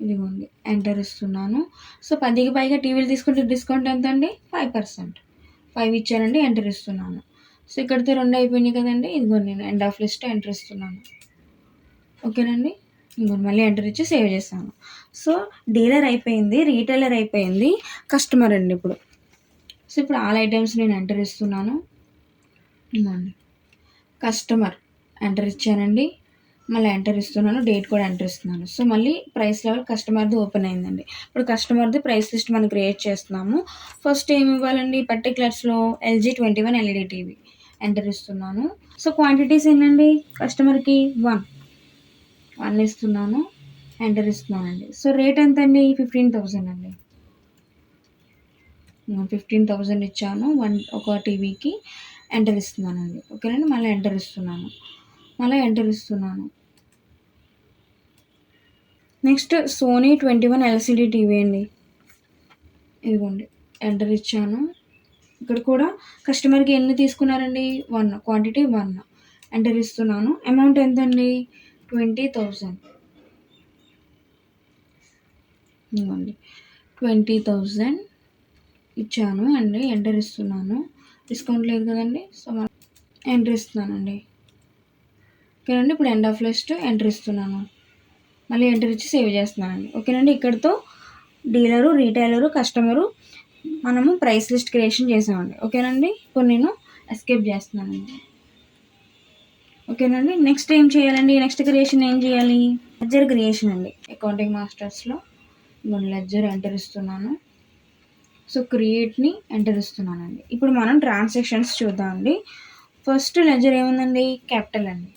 ఇదిగోండి ఎంటర్ ఇస్తున్నాను. సో, 10కి పైగా టీవీలు తీసుకుంటే డిస్కౌంట్ ఎంతండి? 5%. 5 ఇచ్చానండి. ఎంటర్ ఇస్తున్నాను. సో, ఇక్కడితో 2 అయిపోయినాయి కదండి. ఇదిగోండి నేను ఎండ్ ఆఫ్ లిస్ట్ ఎంటర్ ఇస్తున్నాను. ఓకేనండి. ఇంకోటి మళ్ళీ ఎంటర్ ఇచ్చి సేవ్ చేస్తాను. సో, డీలర్ అయిపోయింది. రీటైలర్ అయిపోయింది. కస్టమర్ అండి ఇప్పుడు. సో, ఇప్పుడు ఆల్ ఐటమ్స్ నేను ఎంటర్ ఇస్తున్నాను. ఇదిగోండి కస్టమర్ ఎంటర్ ఇచ్చానండి. మళ్ళీ ఎంటర్ ఇస్తున్నాను. డేట్ కూడా ఎంటర్ ఇస్తున్నాను. సో, మళ్ళీ ప్రైస్ లెవెల్ కస్టమర్ది ఓపెన్ అయిందండి. ఇప్పుడు కస్టమర్ది ప్రైస్ లిస్ట్ మనం క్రియేట్ చేస్తున్నాము. ఫస్ట్ ఏమి ఇవ్వాలండి? పర్టికులర్స్లో LG 21 LED టీవీ ఎంటర్ ఇస్తున్నాను. సో, క్వాంటిటీస్ ఏంటండి? కస్టమర్కి 1 ఇస్తున్నాను. ఎంటర్ ఇస్తున్నానండి. సో, రేట్ ఎంతండి? 15,000 అండి. 15,000 ఇచ్చాను. ఒక టీవీకి ఎంటర్ ఇస్తున్నానండి. ఓకేనండి. మళ్ళీ ఎంటర్ ఇస్తున్నాను. నెక్స్ట్ సోనీ 21 LCD టీవీ అండి. ఇదిగోండి ఎంటర్ ఇచ్చాను. ఇక్కడ కూడా కస్టమర్కి ఎన్ని తీసుకున్నారండి? 1. క్వాంటిటీ 1. ఎంటర్ ఇస్తున్నాను. అమౌంట్ ఎంతండి? 20,000. ఇదిగోండి 20,000 ఇచ్చాను అండి. ఎంటర్ ఇస్తున్నాను. డిస్కౌంట్ లేదు కదండి. సో, ఎంటర్ ఇస్తున్నానండి. ఓకేనండి. ఇప్పుడు ఎండ్ ఆఫ్ లిస్ట్ ఎంటర్ ఇస్తున్నాను. మళ్ళీ ఎంటర్ ఇచ్చి సేవ్ చేస్తున్నానండి. ఓకేనండి. ఇక్కడితో డీలరు, రీటైలరు, కస్టమరు మనము ప్రైస్ లిస్ట్ క్రియేషన్ చేసామండి. ఓకేనండి. ఇప్పుడు నేను ఎస్కేప్ చేస్తున్నానండి. ఓకేనండి. నెక్స్ట్ ఏం చేయాలండి? నెక్స్ట్ క్రియేషన్ ఏం చేయాలి? లెడ్జర్ క్రియేషన్ అండి. అకౌంటింగ్ మాస్టర్స్లో నేను లెడ్జర్ ఎంటర్ ఇస్తున్నాను. సో క్రియేట్ని ఎంటర్ ఇస్తున్నానండి. ఇప్పుడు మనం ట్రాన్సాక్షన్స్ చూద్దామండి. ఫస్ట్ లెడ్జర్ ఏముందండి? క్యాపిటల్ అండి.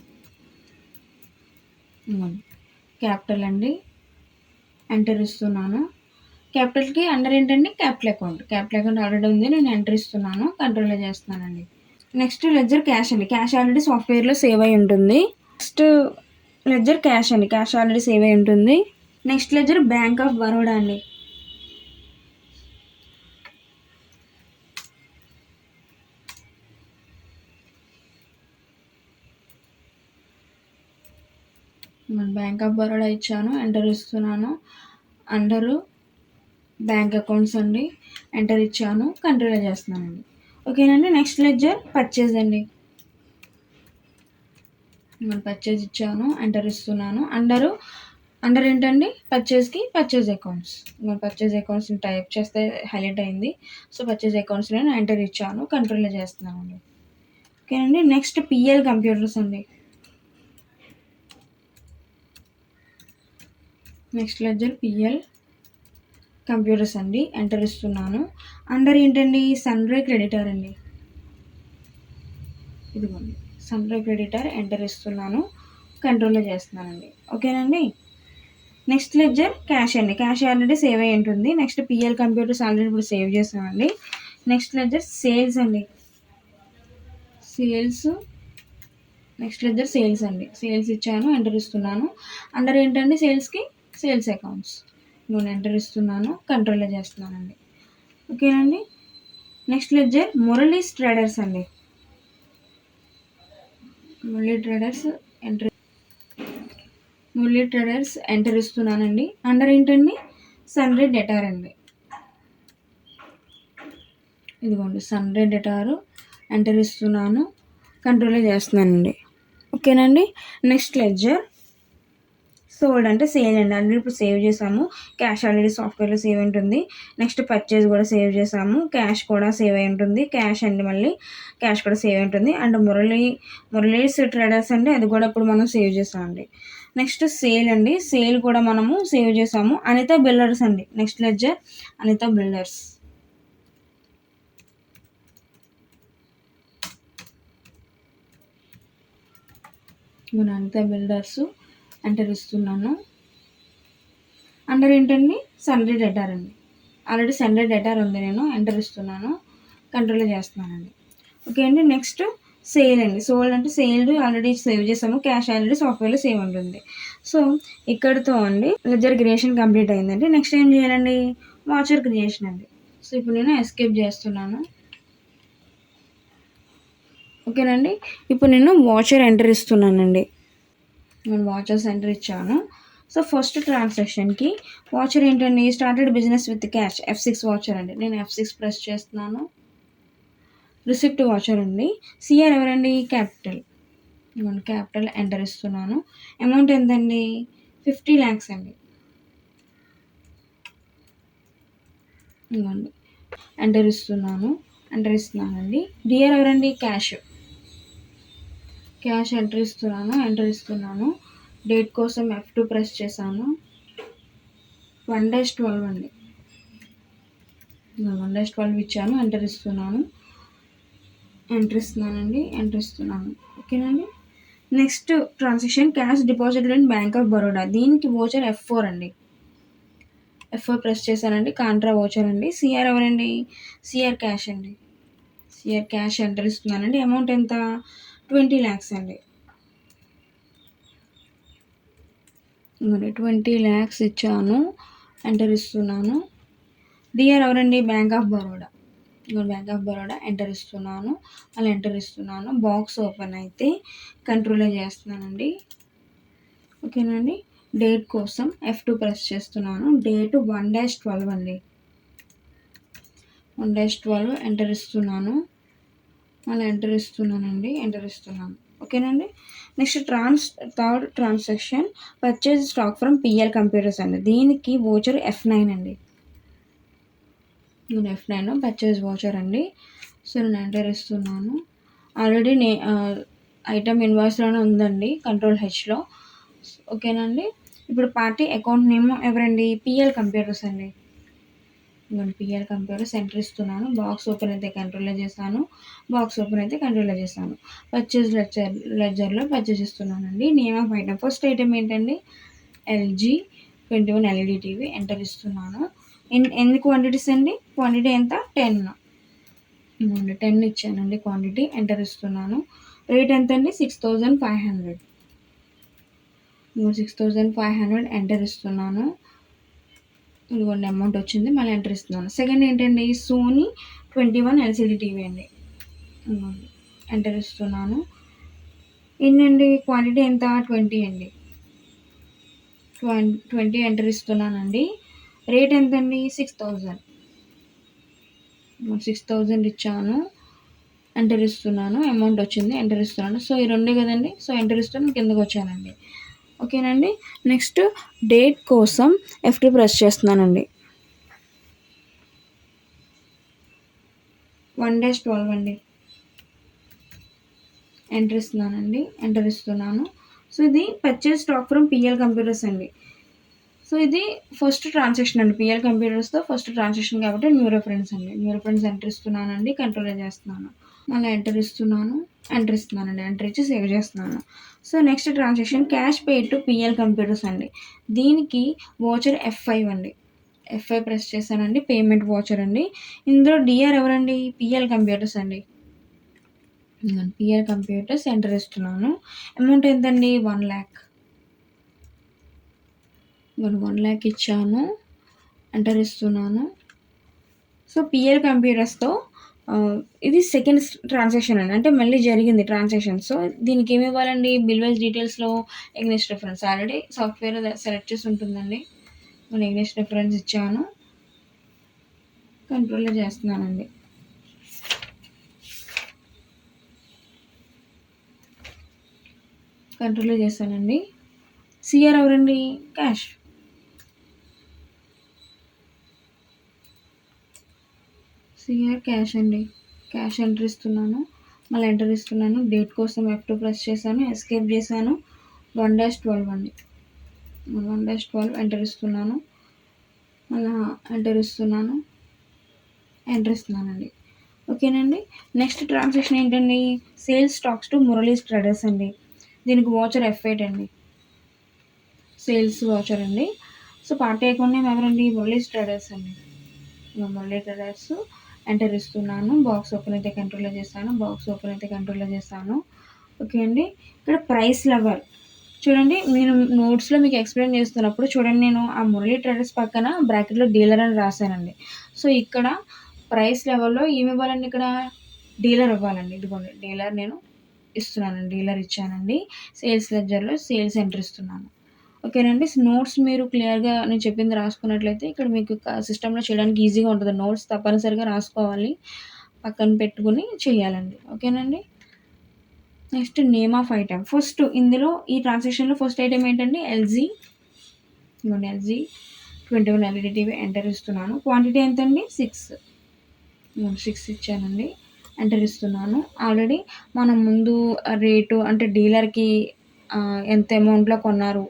క్యాపిటల్ అండి ఎంటర్ ఇస్తున్నాను. క్యాపిటల్కి అండర్ ఏంటండి? Capital account. Capital account already ఉంది, నేను ఎంటర్ ఇస్తున్నాను, కంట్రోల్లో చేస్తున్నానండి. నెక్స్ట్ లెడ్జర్ క్యాష్ అండి. క్యాష్ ఆల్రెడీ సాఫ్ట్వేర్లో సేవ్ అయి ఉంటుంది. నెక్స్ట్ లెడ్జర్ క్యాష్ అండి. క్యాష్ ఆల్రెడీ సేవ్ అయి ఉంటుంది. Next ledger bank of Baroda అండి. బ్యాంక్ ఆఫ్ బరోడా ఇచ్చాను, ఎంటర్ ఇస్తున్నాను. అండరు బ్యాంక్ అకౌంట్స్ అండి, ఎంటర్ ఇచ్చాను, కంట్రోల్ చేస్తున్నానండి. ఓకేనండి. నెక్స్ట్ లెడ్జర్ పర్చేజ్ అండి. పర్చేజ్ ఇచ్చాను, ఎంటర్ ఇస్తున్నాను. అండర్ ఏంటండి? పర్చేజ్కి purchase accounts. Purchase accounts type చేస్తే హైలైట్ అయింది. సో పర్చేజ్ అకౌంట్స్ నేను ఎంటర్ ఇచ్చాను, కంట్రోల్ చేస్తున్నానండి. ఓకేనండి. నెక్స్ట్ పిఎల్ కంప్యూటర్స్ అండి. నెక్స్ట్ లెడ్జర్ పిఎల్ కంప్యూటర్స్ అండి, ఎంటర్ ఇస్తున్నాను. అండర్ ఏంటండి? సన్రే క్రెడిటర్ అండి. ఇదిగోండి సన్రే క్రెడిటర్, ఎంటర్ ఇస్తున్నాను, కంట్రోల్లో చేస్తున్నానండి. ఓకేనండి. నెక్స్ట్ లెడ్జర్ క్యాష్ అండి. క్యాష్ ఆల్రెడీ సేవ్ అయి ఉంటుంది. నెక్స్ట్ పిఎల్ కంప్యూటర్స్ ఆల్రెడీ ఇప్పుడు సేవ్ చేసామండి. నెక్స్ట్ లెడ్జర్ సేల్స్ అండి. సేల్స్. నెక్స్ట్ లెడ్జర్ సేల్స్ అండి. సేల్స్ ఇచ్చాను, ఎంటర్ ఇస్తున్నాను. అండర్ ఏంటండి? సేల్స్కి సేల్స్ అకౌంట్స్. నేను ఎంటర్ ఇస్తున్నాను, కంట్రోల్లో చేస్తున్నానండి. ఓకేనండి. నెక్స్ట్ లెడ్జర్ మురళీస్ ట్రేడర్స్ అండి. మురళీ ట్రేడర్స్ ఎంటర్ ఇస్తున్నానండి. అండర్ ఏంటండి? సన్రే డెటార్ అండి. ఇదిగోండి సన్రే డెటారు, ఎంటర్ ఇస్తున్నాను, కంట్రోల్ చేస్తున్నానండి. ఓకేనండి. నెక్స్ట్ లెడ్జర్ సోల్డ్ అంటే సేల్ అండి. ఆల్రెడీ ఇప్పుడు సేవ్ చేసాము. క్యాష్ ఆల్రెడీ సాఫ్ట్వేర్లో సేవ్ ఉంటుంది. నెక్స్ట్ పర్చేజ్ కూడా సేవ్ చేసాము. క్యాష్ కూడా సేవ్ అయి ఉంటుంది. క్యాష్ అండి, మళ్ళీ క్యాష్ కూడా సేవ్ ఉంటుంది. అండ్ మురళీస్ ట్రేడర్స్ అండి, అది కూడా ఇప్పుడు మనం సేవ్ చేసామండి. నెక్స్ట్ సేల్ అండి. సేల్ కూడా మనము సేవ్ చేసాము. అనిత బిల్డర్స్ అండి. Next ledger Anitha builders. Anitha builders enter ఇస్తున్నాను. అండర్ ఏంటండి? సన్రే డెటార్ అండి. ఆల్రెడీ సన్రే డెటార్ ఉంది, నేను ఎంటర్ ఇస్తున్నాను, కంట్రోల్ చేస్తున్నానండి. ఓకే అండి. నెక్స్ట్ సేల్ అండి. సోల్డ్ అంటే సేల్ ఆల్రెడీ సేవ్ చేసాము. క్యాష్ ఆల్రెడీ సాఫ్ట్వేర్లో సేవ్ ఉంటుంది. సో ఇక్కడితో అండి లెడ్జర్ క్రియేషన్ కంప్లీట్ అయిందండి. నెక్స్ట్ ఏం చేయాలండి? వాచర్ క్రియేషన్ అండి. సో ఇప్పుడు నేను ఎస్కేప్ చేస్తున్నాను. ఓకేనండి. ఇప్పుడు నేను వాచర్ ఎంటర్ ఇస్తున్నానండి. నేను వాచర్స్ ఎంటర్ ఇచ్చాను. సో ఫస్ట్ ట్రాన్సాక్షన్కి వాచర్ ఏంటండి? Started business with cash, F6 voucher అండి. నేను F6 ప్రెస్ చేస్తున్నాను. రిసిప్ట్ వాచర్ అండి. సిఆర్ ఎవరండి? క్యాపిటల్. నేను క్యాపిటల్ ఎంటర్ ఇస్తున్నాను. అమౌంట్ ఎంతండి? 50 lakhs అండి. ఇవ్వండి ఎంటర్ ఇస్తున్నానండి. డిఆర్ ఎవరండి? క్యాష్ ఎంటర్ ఇస్తున్నాను. డేట్ కోసం F2 ప్రెస్ చేశాను. 1-12 అండి. 1-12 ఇచ్చాను, ఎంటర్ ఇస్తున్నానండి. ఓకేనండి. Next transaction cash deposit in bank of Baroda. దీనికి వోచర్ F4 అండి. F4 ప్రెస్ చేశానండి. కాంట్రా వోచర్ అండి. సిఆర్ ఎవరండి? సిఆర్ క్యాష్ అండి. సిఆర్ క్యాష్ ఎంటర్ ఇస్తున్నానండి. అమౌంట్ ఎంత? 20 lakhs అండి. 20 lakhs ఇచ్చాను, ఎంటర్ ఇస్తున్నాను. డిఆర్ ఎవరండి? Bank of Baroda. ఎంటర్ ఇస్తున్నాను. బాక్స్ ఓపెన్ అయితే కంట్రోల్ చేస్తున్నానండి. ఓకేనండి. డేట్ కోసం F2 ప్రెస్ చేస్తున్నాను. డేట్ 1-12 అండి. 1-12 ఎంటర్ ఇస్తున్నాను. ఎంటర్ ఇస్తున్నాను. ఓకేనండి. Next third transaction purchase stock from PL computers అండి. దీనికి వోచర్ F9 అండి. నేను F9 పర్చేజ్ వోచర్ అండి. సో నేను ఎంటర్ ఇస్తున్నాను. ఆల్రెడీ ఐటమ్ ఇన్వాయిస్లోనే ఉందండి, కంట్రోల్ హెచ్లో. ఓకేనండి. ఇప్పుడు పార్టీ అకౌంట్ నేమ్ ఎవరండి? పిఎల్ కంప్యూటర్స్ అండి. నేను పిఎల్ కంప్యూటర్స్ ఎంటర్ ఇస్తున్నాను. బాక్స్ ఓపెన్ అయితే కంట్రోల్లో చేశాను, బాక్స్ ఓపెన్ అయితే కంట్రోల్లో చేశాను. పర్చేజ్ లెడ్జర్లో పర్చేజ్ ఇస్తున్నానండి. Name of item first item ఏంటండి? LG 21 LED టీవీ ఎంటర్ ఇస్తున్నాను. ఎన్ని క్వాంటిటీస్ అండి? క్వాంటిటీ ఎంత? 10. 10 ఇచ్చానండి క్వాంటిటీ. ఎంటర్ ఇస్తున్నాను. రేట్ ఎంత అండి? 6500. 6500 ఎంటర్ ఇస్తున్నాను. ఇదిగోండి అమౌంట్ వచ్చింది. మళ్ళీ ఎంటర్ ఇస్తున్నాను. సెకండ్ ఏంటండి? సోనీ 21 LCD టీవీ అండి. ఎంటర్ ఇస్తున్నాను. ఏంటండి క్వాంటిటీ ఎంత? 20 అండి. 20 ఎంటర్ ఇస్తున్నానండి. రేట్ ఎంతండి? 6000. 6000 ఇచ్చాను. ఎంటర్ ఇస్తున్నాను. అమౌంట్ వచ్చింది. ఎంటర్ ఇస్తున్నాను. సో ఈ రెండే కదండి. సో ఎంటర్ ఇస్తున్నాను, కిందకు వచ్చానండి. ఓకేనండి. నెక్స్ట్ డేట్ కోసం F2 ప్రెస్ చేస్తున్నానండి. 1-12 అండి. ఎంటర్ ఇస్తున్నానండి. ఎంటర్ ఇస్తున్నాను. సో ఇది purchase stock from PL computers అండి. సో ఇది ఫస్ట్ ట్రాన్సాక్షన్ అండి. పిఎల్ కంప్యూటర్స్తో ఫస్ట్ ట్రాన్సాక్షన్ కాబట్టి న్యూ రెఫరెన్స్ అండి. న్యూ రెఫరెన్స్ ఎంటర్ ఇస్తున్నానండి. కంట్రోల్ చేస్తున్నాను. మళ్ళీ ఎంటర్ ఇస్తున్నానండి. ఎంటర్ ఇచ్చి సేవ్ చేస్తున్నాను. So next transaction cash paid to PL computers అండి. దీనికి వోచర్ F5 అండి. F5 ప్రెస్ చేశానండి. పేమెంట్ వోచర్ అండి. ఇందులో డిఆర్ ఎవరండి? పిఎల్ కంప్యూటర్స్ అండి. పిఎల్ కంప్యూటర్స్ ఎంటర్ ఇస్తున్నాను. అమౌంట్ ఎంతండి? 1 lakh. 1 lakh ఇచ్చాను. ఎంటర్ ఇస్తున్నాను. సో పిఎల్ కంప్యూటర్స్తో ఇది సెకండ్ ట్రాన్సాక్షన్ అండి. అంటే మళ్ళీ జరిగింది ట్రాన్సాక్షన్. సో దీనికి ఏమి ఇవ్వాలండి? బిల్ వైజ్ డీటెయిల్స్లో against reference already software select చేసి ఉంటుందండి. నేను ఎగ్నెస్ట్ రెఫరెన్స్ ఇచ్చాను. కంట్రోల్లో చేస్తున్నానండి. కంట్రోల్లో చేశానండి. సిఆర్ ఎవరండి? క్యాష్. సిఆర్ క్యాష్ అండి. క్యాష్ ఎంటర్ ఇస్తున్నాను. మళ్ళీ ఎంటర్ ఇస్తున్నాను. డేట్ కోసం F2 ప్రెస్ చేశాను. ఎస్కేప్ చేశాను. 1-12 అండి. 1-12 ఎంటర్ ఇస్తున్నాను. మళ్ళీ ఎంటర్ ఇస్తున్నాను. ఎంటర్ ఇస్తున్నానండి. ఓకేనండి. నెక్స్ట్ ట్రాన్సాక్షన్ ఏంటండి? Sales stocks to Murali's traders అండి. దీనికి వాచర్ F8 అండి. సేల్స్ వాచర్ అండి. సో పార్టీ అకౌంట్ నేమ్ ఎవరండి? మురళీస్ ట్రేడర్స్ అండి. మురళీ ట్రేడర్స్ ఎంటర్ ఇస్తున్నాను. బాక్స్ ఓపెన్ అయితే కంట్రోల్లో చేస్తాను. బాక్స్ ఓపెన్ అయితే కంట్రోల్లో చేస్తాను. ఓకే అండి. ఇక్కడ ప్రైస్ లెవెల్ చూడండి. నేను నోట్స్లో మీకు ఎక్స్ప్లెయిన్ చేస్తున్నప్పుడు చూడండి, నేను ఆ మురళీ ట్రేడర్స్ పక్కన బ్రాకెట్లో డీలర్ అని రాశానండి. సో ఇక్కడ ప్రైస్ లెవెల్లో ఏమి ఇవ్వాలండి? ఇక్కడ డీలర్ ఇవ్వాలండి. ఇదిగోండి డీలర్ నేను ఇస్తున్నానండి. డీలర్ ఇచ్చానండి. సేల్స్ లెడ్జర్లో సేల్స్ ఎంటర్ ఇస్తున్నాను. ఓకేనండి. నోట్స్ మీరు క్లియర్గా నేను చెప్పింది రాసుకున్నట్లయితే ఇక్కడ మీకు సిస్టంలో చేయడానికి ఈజీగా ఉంటుంది. నోట్స్ తప్పనిసరిగా రాసుకోవాలి, పక్కన పెట్టుకుని చేయాలండి. ఓకేనండి. Next name of item. First ఇందులో ఈ ట్రాన్సాక్షన్లో ఫస్ట్ ఐటమ్ ఏంటండి? LG 21 LED టీవీ ఎంటర్ ఇస్తున్నాను. క్వాంటిటీ ఎంతండి? 6 ఇచ్చానండి. ఎంటర్ ఇస్తున్నాను. ఆల్రెడీ మనం ముందు రేటు అంటే డీలర్కి ఎంత అమౌంట్లో కొన్నారు,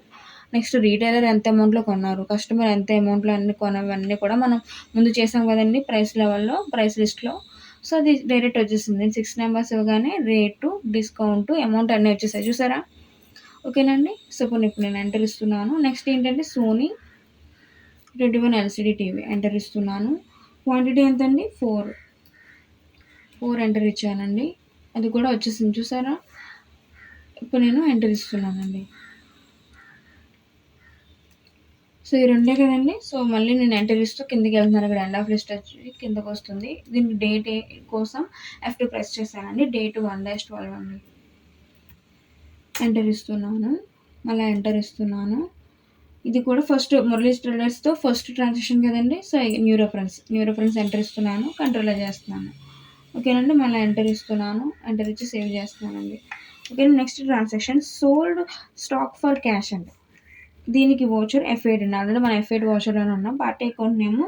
నెక్స్ట్ రీటైలర్ ఎంత అమౌంట్లో కొన్నారు, కస్టమర్ ఎంత అమౌంట్లో అన్ని కొనవన్నీ కూడా మనం ముందు చేసాం కదండి ప్రైస్ లెవెల్లో, ప్రైస్ లిస్ట్లో. సో అది డైరెక్ట్ వచ్చేసింది. 6 నెంబర్స్ ఇవ్వగానే రేటు, డిస్కౌంట్, అమౌంట్ అన్నీ వచ్చేసాయి. చూసారా? ఓకేనండి. సో ఇప్పుడు నేను ఎంటర్ ఇస్తున్నాను. నెక్స్ట్ ఏంటంటే సోనీ 21 LCD టీవీ ఎంటర్ ఇస్తున్నాను. క్వాంటిటీ ఎంతండి? 4 ఎంటర్ ఇచ్చానండి. అది కూడా వచ్చేసింది. చూసారా? ఇప్పుడు నేను ఎంటర్ ఇస్తున్నానండి. సో ఈ రెండే కదండి. సో మళ్ళీ నేను ఎంటర్ ఇస్తూ కిందకి వెళ్తున్నాను. ఇక్కడ ఎండ్ ఆఫ్ లిస్ట్ వచ్చి కిందకు వస్తుంది. దీనికి డేట్ కోసం F2 ప్రెస్ చేశానండి. డేట్ 1-12 అండి. ఎంటర్ ఇస్తున్నాను. మళ్ళీ ఎంటర్ ఇస్తున్నాను. ఇది కూడా ఫస్ట్ మురళీస్ ట్రేడర్స్తో ఫస్ట్ ట్రాన్సాక్షన్ కదండి. సో న్యూ రెఫరెన్స్ ఎంటర్ ఇస్తున్నాను. కంట్రోల్లో చేస్తున్నాను. ఓకేనండి. మళ్ళీ ఎంటర్ ఇస్తున్నాను. ఎంటర్ ఇచ్చి సేవ్ చేస్తున్నానండి. ఓకేనా. Next transaction sold stock for cash అండి. దీనికి వోచర్ F8 అండి. ఆల్రెడీ మనం F8 వోచర్లోనే ఉన్నాం. Party account name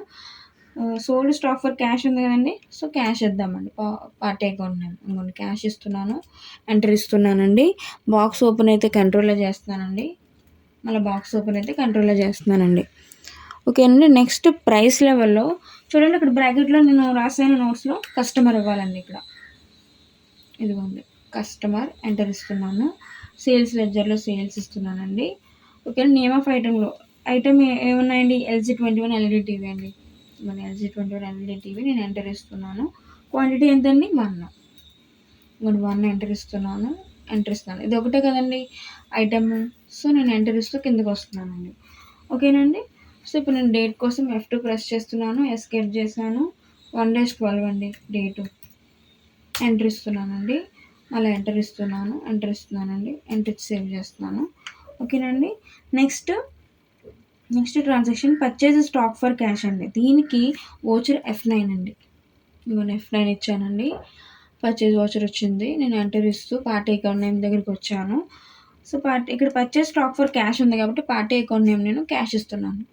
sold stock for cash ఉంది కదండి. సో క్యాష్ ఇద్దామండి. పార్టీ అకౌంట్ నేమ్ ఇంకోండి క్యాష్ ఇస్తున్నాను. ఎంటర్ ఇస్తున్నానండి. బాక్స్ ఓపెన్ అయితే కంట్రోల్లో చేస్తున్నానండి. మళ్ళీ బాక్స్ ఓపెన్ అయితే కంట్రోల్లో చేస్తున్నానండి. ఓకేనండి. నెక్స్ట్ ప్రైస్ లెవెల్లో చూడండి, ఇక్కడ బ్రాకెట్లో నేను రాసాను నోట్స్లో కస్టమర్ ఇవ్వాలండి. ఇక్కడ ఇదిగోండి కస్టమర్ ఎంటర్ ఇస్తున్నాను. సేల్స్ లెడ్జర్లో సేల్స్ ఇస్తున్నానండి. ఓకే. నేమ్ ఆఫ్ ఐటమ్ ఏమున్నాయండి? LG21 LED టీవీ అండి. మన LG21 LED టీవీ నేను ఎంటర్ ఇస్తున్నాను. క్వాంటిటీ ఎంతండి? 1. ఇంకోటి 1 ఎంటర్ ఇస్తున్నాను. ఇది ఒకటే కదండి ఐటమ్. సో నేను ఎంటర్ ఇస్తూ కిందకి వస్తున్నానండి. ఓకేనండి. సో ఇప్పుడు నేను డేట్ కోసం F2 ప్రెస్ చేస్తున్నాను. ఎస్కేప్ చేశాను. 1-12 అండి డేటు. ఎంటర్ ఇస్తున్నానండి. మళ్ళీ ఎంటర్ ఇస్తున్నానండి. ఎంటర్ ఇచ్చి సేవ్ చేస్తున్నాను. ఓకేనండి. Next transaction purchase stock for cash అండి. దీనికి వోచర్ F9 అండి. ఇవన్నీ F9 ఇచ్చానండి. పర్చేజ్ వోచర్ వచ్చింది. నేను ఎంటర్ ఇస్తూ పార్టీ అకౌంట్ నేమ్ దగ్గరికి వచ్చాను. సో ఇక్కడ పర్చేజ్ స్టాక్ ఫర్ క్యాష్ ఉంది కాబట్టి పార్టీ అకౌంట్ నేమ్ నేను క్యాష్ ఇస్తున్నాను.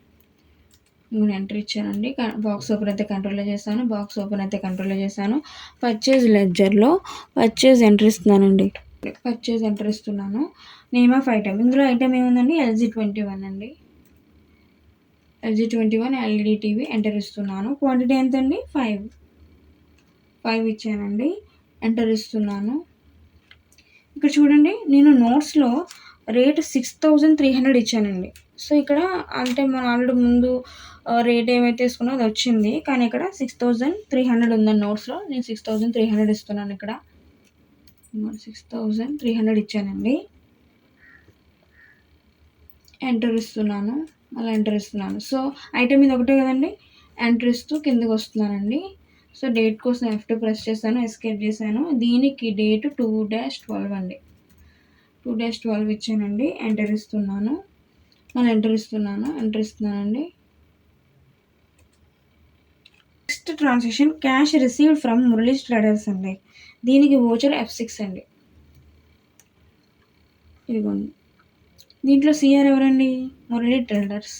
నేను ఎంటర్ ఇచ్చానండి. బాక్స్ ఓపెన్ అయితే కంట్రోల్లో చేశాను. పర్చేజ్ లెడ్జర్లో పర్చేజ్ ఎంటర్ ఇస్తున్నానండి. నేమ్ ఆఫ్ ఐటమ్ ఇందులో ఐటమ్ ఏముందండి? LG21 అండి. LG21 LED టీవీ ఎంటర్ ఇస్తున్నాను. క్వాంటిటీ ఎంతండి? 5 ఇచ్చానండి. ఎంటర్ ఇస్తున్నాను. ఇక్కడ చూడండి, నేను నోట్స్లో రేట్ 6300 ఇచ్చానండి. సో ఇక్కడ అంటే మనం ఆల్రెడీ ముందు రేట్ ఏమైతే తీసుకున్నా అది వచ్చింది. కానీ ఇక్కడ 6300 ఉందండి నోట్స్లో. నేను 6300 ఇస్తున్నాను. ఇక్కడ 6300 ఇచ్చానండి. ఎంటర్ ఇస్తున్నాను. సో ఐటమ్ ఇది ఒకటే కదండి. ఎంటర్ ఇస్తూ కిందకి వస్తున్నానండి. సో డేట్ కోసం F2 ప్రెస్ చేశాను. ఎస్కేప్ చేశాను. దీనికి డేట్ 2-12 అండి. 2-12 ఇచ్చానండి. ఎంటర్ ఇస్తున్నాను. ఇస్తున్నానండి. Next transaction cash received from Murali traders అండి. దీనికి వోచర్ F6 అండి. ఇదిగోండి. దీంట్లో సిఆర్ ఎవరండి? మురళీ ట్రేడర్స్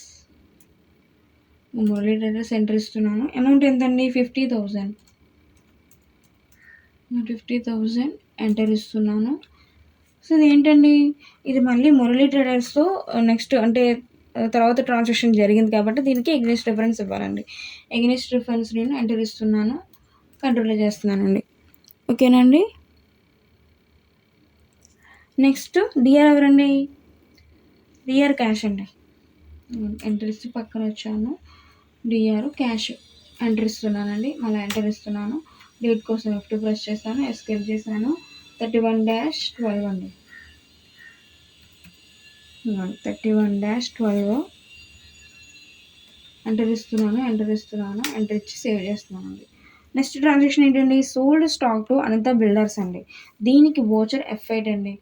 ఎంటర్ ఇస్తున్నాను. అమౌంట్ ఎంతండి? 50,000 ఎంటర్ ఇస్తున్నాను. సో ఇది ఏంటండి? ఇది మళ్ళీ మురళీ ట్రేడర్స్తో నెక్స్ట్ అంటే తర్వాత ట్రాన్సాక్షన్ జరిగింది కాబట్టి దీనికి ఎగ్నెస్ట్ రిఫరెన్స్ ఇవ్వాలండి. ఎగ్నెస్ట్ రిఫరెన్స్ నేను ఎంటర్ ఇస్తున్నాను. కంట్రోల్లో చేస్తున్నానండి. ఓకేనండి. నెక్స్ట్ డిఆర్ ఎవరండి? డిఆర్ క్యాష్ అండి. ఎంటర్ ఇచ్చి పక్కన వచ్చాను. డిఆర్ క్యాష్ ఎంటర్ ఇస్తున్నానండి. మళ్ళీ ఎంటర్ ఇస్తున్నాను. డేట్ కోసం F2 ప్రెస్ చేశాను. ఎస్కేప్ చేశాను. 31-12 అండి. 31-12 ఎంటర్ ఇస్తున్నాను. ఎంటర్ ఇచ్చి సేవ్ చేస్తున్నానండి. నెక్స్ట్ ట్రాన్సాక్షన్ ఏంటండి? Sold stock to Anitha builders అండి. దీనికి వోచర్ F8 అండి.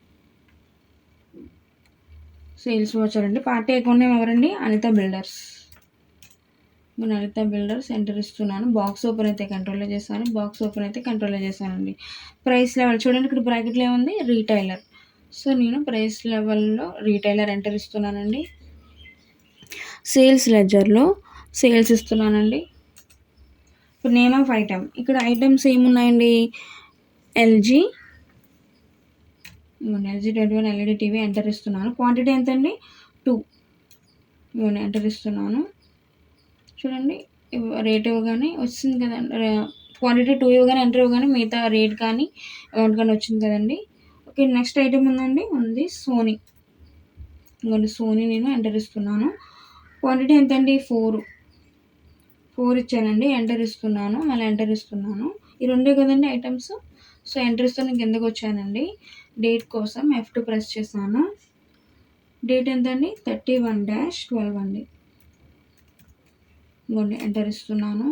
సేల్స్ వోచర్ అండి. పార్టీ అకౌంట్ నేమ్ ఎవరండి? అనిత బిల్డర్స్. ఎంటర్ ఇస్తున్నాను. బాక్స్ ఓపెన్ అయితే కంట్రోల్లో చేశానండి. ప్రైస్ లెవెల్ చూడండి, ఇక్కడ బ్రాకెట్లో ఏముంది? రీటైలర్. సో నేను ప్రైస్ లెవెల్లో రీటైలర్ ఎంటర్ ఇస్తున్నానండి. సేల్స్ లెడ్జర్లో సేల్స్ ఇస్తున్నానండి. ఇప్పుడు నేమ్ ఆఫ్ ఐటమ్ ఇక్కడ ఐటమ్స్ ఏమున్నాయండి? LG21 LED టీవీ ఎంటర్ ఇస్తున్నాను. క్వాంటిటీ ఎంతండి? 2. ఎంటర్ ఇస్తున్నాను. చూడండి, రేట్ ఇవ్వగానే వచ్చింది కదండి. క్వాంటిటీ 2 ఇవ్వగానే ఎంటర్ ఇవ్వగానే మిగతా రేట్ కానీ అమౌంట్ కానీ వచ్చింది కదండి. ఓకే. నెక్స్ట్ ఐటమ్ ఉంది సోనీ. సోనీ నేను ఎంటర్ ఇస్తున్నాను. క్వాంటిటీ ఎంతండి? 4 ఇచ్చానండి. ఎంటర్ ఇస్తున్నాను. మళ్ళీ ఎంటర్ ఇస్తున్నాను. ఈ రెండే కదండి ఐటమ్స్. సో ఎంటర్ ఇస్తూ నేను కిందకు వచ్చానండి. డేట్ కోసం F2 ప్రెస్ చేశాను. డేట్ ఎంతండి? 31-12 అండి. ఎంటర్ ఇస్తున్నాను.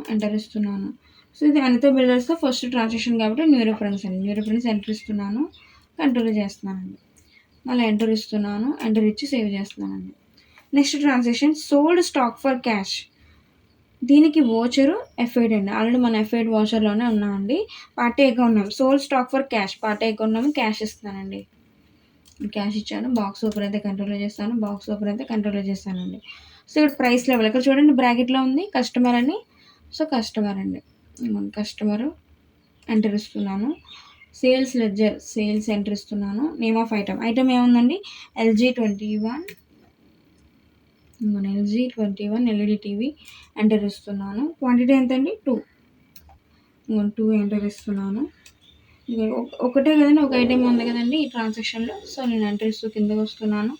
సో ఇది అనిత బిల్డర్స్తో ఫస్ట్ ట్రాన్సాక్షన్ కాబట్టి న్యూ రిఫరెన్స్ ఎంటర్ ఇస్తున్నాను. కంట్రోల్ చేస్తున్నానండి. మళ్ళీ ఎంటర్ ఇస్తున్నాను. ఎంటర్ ఇచ్చి సేవ్ చేస్తున్నానండి. Next transaction sold stock for cash. దీనికి వోచరు F8 అండి. ఆల్రెడీ మన F8 వోచర్‌లోనే ఉన్నామండి. Party account sold stock for cash party account cash ఇస్తున్నానండి. క్యాష్ ఇచ్చాను. బాక్స్ ఓపెన్ అయితే కంట్రోల్‌లో చేస్తాను. బాక్స్ ఓపెన్ అయితే కంట్రోల్‌లో చేస్తానండి. సో, ఇక్కడ ప్రైస్ లెవెల్ ఇక్కడ చూడండి బ్రాకెట్‌లో ఉంది కస్టమర్ అని. సో, కస్టమర్ అండి. కస్టమరు ఎంటర్ ఇస్తున్నాను. సేల్స్ లెడ్జర్ సేల్స్ ఎంటర్ ఇస్తున్నాను. నేమ్ ఆఫ్ ఐటమ్ ఏముందండి LG21 LG21 LED TV enter ఇస్తున్నాను. క్వాంటిటీ ఎంతండి 2 ఎంటర్ ఇస్తున్నాను. ఒకటే కదండి ఒక ఐటెం ఉంది కదండి ఈ ట్రాన్సాక్షన్లో. సో నేను ఎంటర్ ఇస్తూ కిందకి వస్తున్నాను.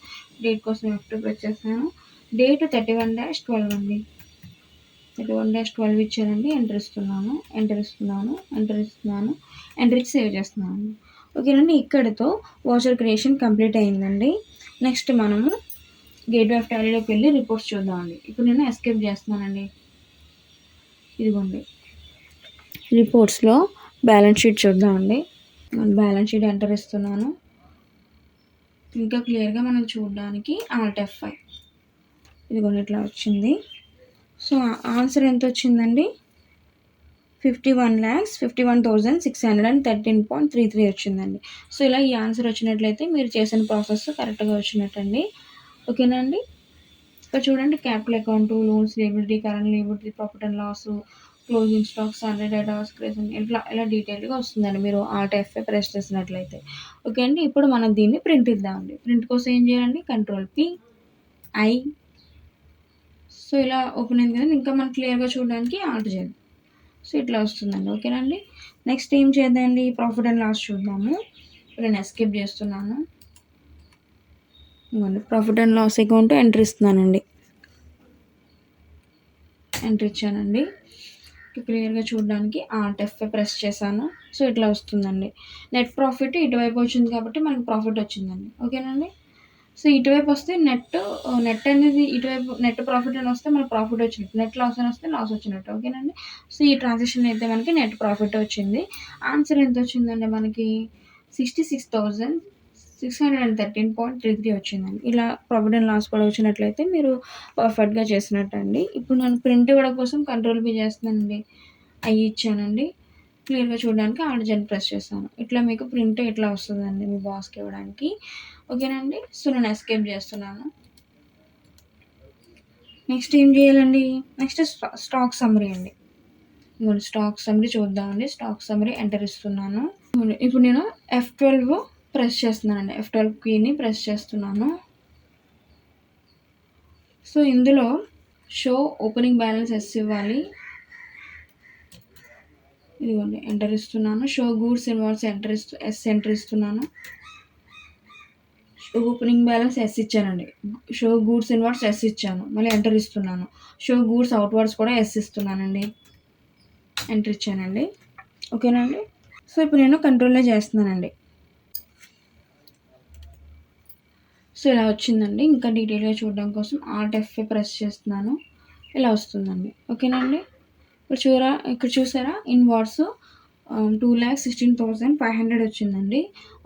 డేట్ కోసం F2 ప్రెస్ చేస్తాను. డేట్ 31-12 అండి. 31-12 ఇచ్చానండి. ఎంటర్ ఇస్తున్నాను. ఎంటర్ ఇచ్చి సేవ్ చేస్తున్నాను. ఓకేనండి. ఇక్కడితో వాచర్ క్రియేషన్ కంప్లీట్ అయిందండి. నెక్స్ట్ మనము గేట్వే ఆఫ్ టాలీలోకి వెళ్ళి రిపోర్ట్స్ చూద్దామండి. ఇప్పుడు నేను ఎస్కేప్ చేస్తున్నానండి. ఇదిగోండి రిపోర్ట్స్లో బ్యాలెన్స్ షీట్ చూద్దామండి. బ్యాలెన్స్ షీట్ ఎంటర్ ఇస్తున్నాను. ఇంకా క్లియర్గా మనం చూడడానికి Alt F5 ఇదిగోండి ఇట్లా వచ్చింది. సో ఆన్సర్ ఎంత వచ్చిందండి 51,51,613.33 వచ్చిందండి. సో ఇలా ఈ ఆన్సర్ వచ్చినట్లయితే మీరు చేసిన ప్రాసెస్ కరెక్ట్గా వచ్చినట్టండి. ఓకేనా అండి. ఇక్కడ చూడండి capital account, loans liability, current liability, profit and loss, closing stock, sundry data, creation ఇలా డీటెయిల్గా వస్తుందండి మీరు Alt F5 ప్రెస్ చేసినట్లయితే. ఓకే అండి. ఇప్పుడు మనం దీన్ని ప్రింట్ ఇద్దామండి. ప్రింట్ కోసం ఏం చేయాలండి Ctrl+P+I. సో ఇలా ఓపెన్ అయింది కదండి. ఇంకా మనం క్లియర్గా చూడడానికి Alt చేయాలి. సో ఇట్లా వస్తుందండి. ఓకేనండి. నెక్స్ట్ ఏం చేద్దామండి ప్రాఫిట్ అండ్ లాస్ చూద్దాము. ఇప్పుడు నేను ఎస్కేప్ చేస్తున్నాను. Profit and loss account enter ఇస్తున్నానండి. ఎంటర్ ఇచ్చానండి. క్లియర్గా చూడడానికి Alt F5 ప్రెస్ చేశాను. సో ఇట్లా వస్తుందండి. నెట్ ప్రాఫిట్ ఇటువైపు వచ్చింది కాబట్టి మనకు ప్రాఫిట్ వచ్చిందండి. ఓకేనండి. సో ఇటువైపు వస్తే నెట్ అనేది ఇటువైపు నెట్ ప్రాఫిట్ అని వస్తే మనకు ప్రాఫిట్ వచ్చినట్టు, నెట్ లాస్ అని వస్తే లాస్ వచ్చినట్టు. ఓకేనండి. సో ఈ ట్రాన్సాక్షన్ అయితే మనకి నెట్ ప్రాఫిట్ వచ్చింది. ఆన్సర్ ఎంత వచ్చిందండి మనకి 66,613.33 వచ్చిందండి. ఇలా ప్రాఫిట్ అండ్ లాస్ కూడా వచ్చినట్లయితే మీరు పర్ఫెక్ట్గా చేసినట్టండి. ఇప్పుడు నేను ప్రింట్ ఇవ్వడం కోసం Ctrl+V చేస్తున్నానండి. అవి ఇచ్చానండి. క్లియర్గా చూడడానికి Alt Z ప్రెస్ చేస్తాను. ఇట్లా మీకు ప్రింట్ ఇట్లా వస్తుందండి మీ బాస్కి ఇవ్వడానికి. ఓకేనండి. సో నేను ఎస్కేప్ చేస్తున్నాను. నెక్స్ట్ ఏం చేయాలండి నెక్స్ట్ స్టాక్ సమ్మరీ అండి. స్టాక్ సమ్మరీ చూద్దామండి. స్టాక్ సమ్మరీ ఎంటర్ ఇస్తున్నాను. ఇప్పుడు నేను F12 ప్రెస్ చేస్తున్నానండి. F12 కీని ప్రెస్ చేస్తున్నాను. సో ఇందులో షో ఓపెనింగ్ బ్యాలెన్స్ ఎస్ ఇవ్వాలి. ఇదిగోండి ఎంటర్ ఇస్తున్నాను. షో గూడ్స్ ఇన్వాయిస్ ఎంటర్ ఇస్తున్నాను. ఓపెనింగ్ బ్యాలెన్స్ ఎస్ ఇచ్చానండి. షో గూడ్స్ ఇన్వాయిస్ ఎస్ ఇచ్చాను. మళ్ళీ ఎంటర్ ఇస్తున్నాను. షో గూడ్స్ అవుట్వర్డ్స్ కూడా ఎస్ ఇస్తున్నానండి. ఎంటర్ ఇచ్చానండి. ఓకేనండి. సో ఇప్పుడు నేను కంట్రోల్లో చేస్తున్నానండి. సో ఇలా వచ్చిందండి. ఇంకా డీటెయిల్గా చూడడం కోసం Alt F5 ప్రెస్ చేస్తున్నాను. ఇలా వస్తుందండి. ఓకేనండి. ఇక్కడ చూసారా ఇన్వార్డ్స్ 2,16,500 వచ్చిందండి.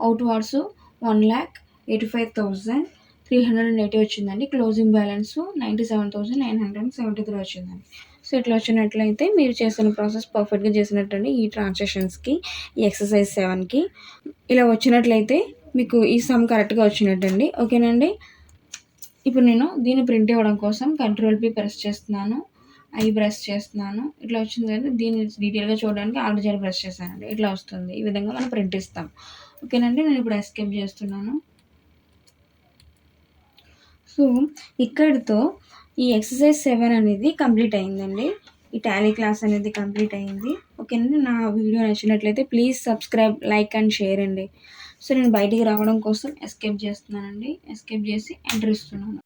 అవుట్ వార్డ్స్ 1,85,380 వచ్చిందండి. క్లోజింగ్ బ్యాలెన్స్ 97,973 వచ్చిందండి. సో ఇట్లా వచ్చినట్లయితే మీరు చేసిన ప్రాసెస్ పర్ఫెక్ట్గా చేసినట్టండి. ఈ ట్రాన్సాక్షన్స్కి ఈ ఎక్సర్సైజ్ 7కి ఇలా వచ్చినట్లయితే మీకు ఈ సమ్ కరెక్ట్గా వచ్చినట్టండి. ఓకేనండి. ఇప్పుడు నేను దీన్ని ప్రింట్ ఇవ్వడం కోసం Ctrl+P ప్రెస్ చేస్తున్నాను. ఐ ప్రెస్ చేస్తున్నాను. ఇట్లా వచ్చింది కదా. దీన్ని డీటెయిల్గా చూడడానికి Alt Z ప్రెస్ చేశానండి. ఇట్లా వస్తుంది. ఈ విధంగా మనం ప్రింట్ ఇస్తాం. ఓకేనండి. నేను ఇప్పుడు ఎస్కేప్ చేస్తున్నాను. సో ఇక్కడితో ఈ ఎక్సర్సైజ్ 7 అనేది కంప్లీట్ అయిందండి. ఈ టాలీ క్లాస్ అనేది కంప్లీట్ అయింది. ఓకేనండి. నా వీడియో నచ్చినట్లయితే please subscribe, like and share అండి. సో నేను బయటికి రావడం కోసం ఎస్కేప్ చేస్తున్నానండి. ఎస్కేప్ చేసి ఎంటర్ ఇస్తున్నాను.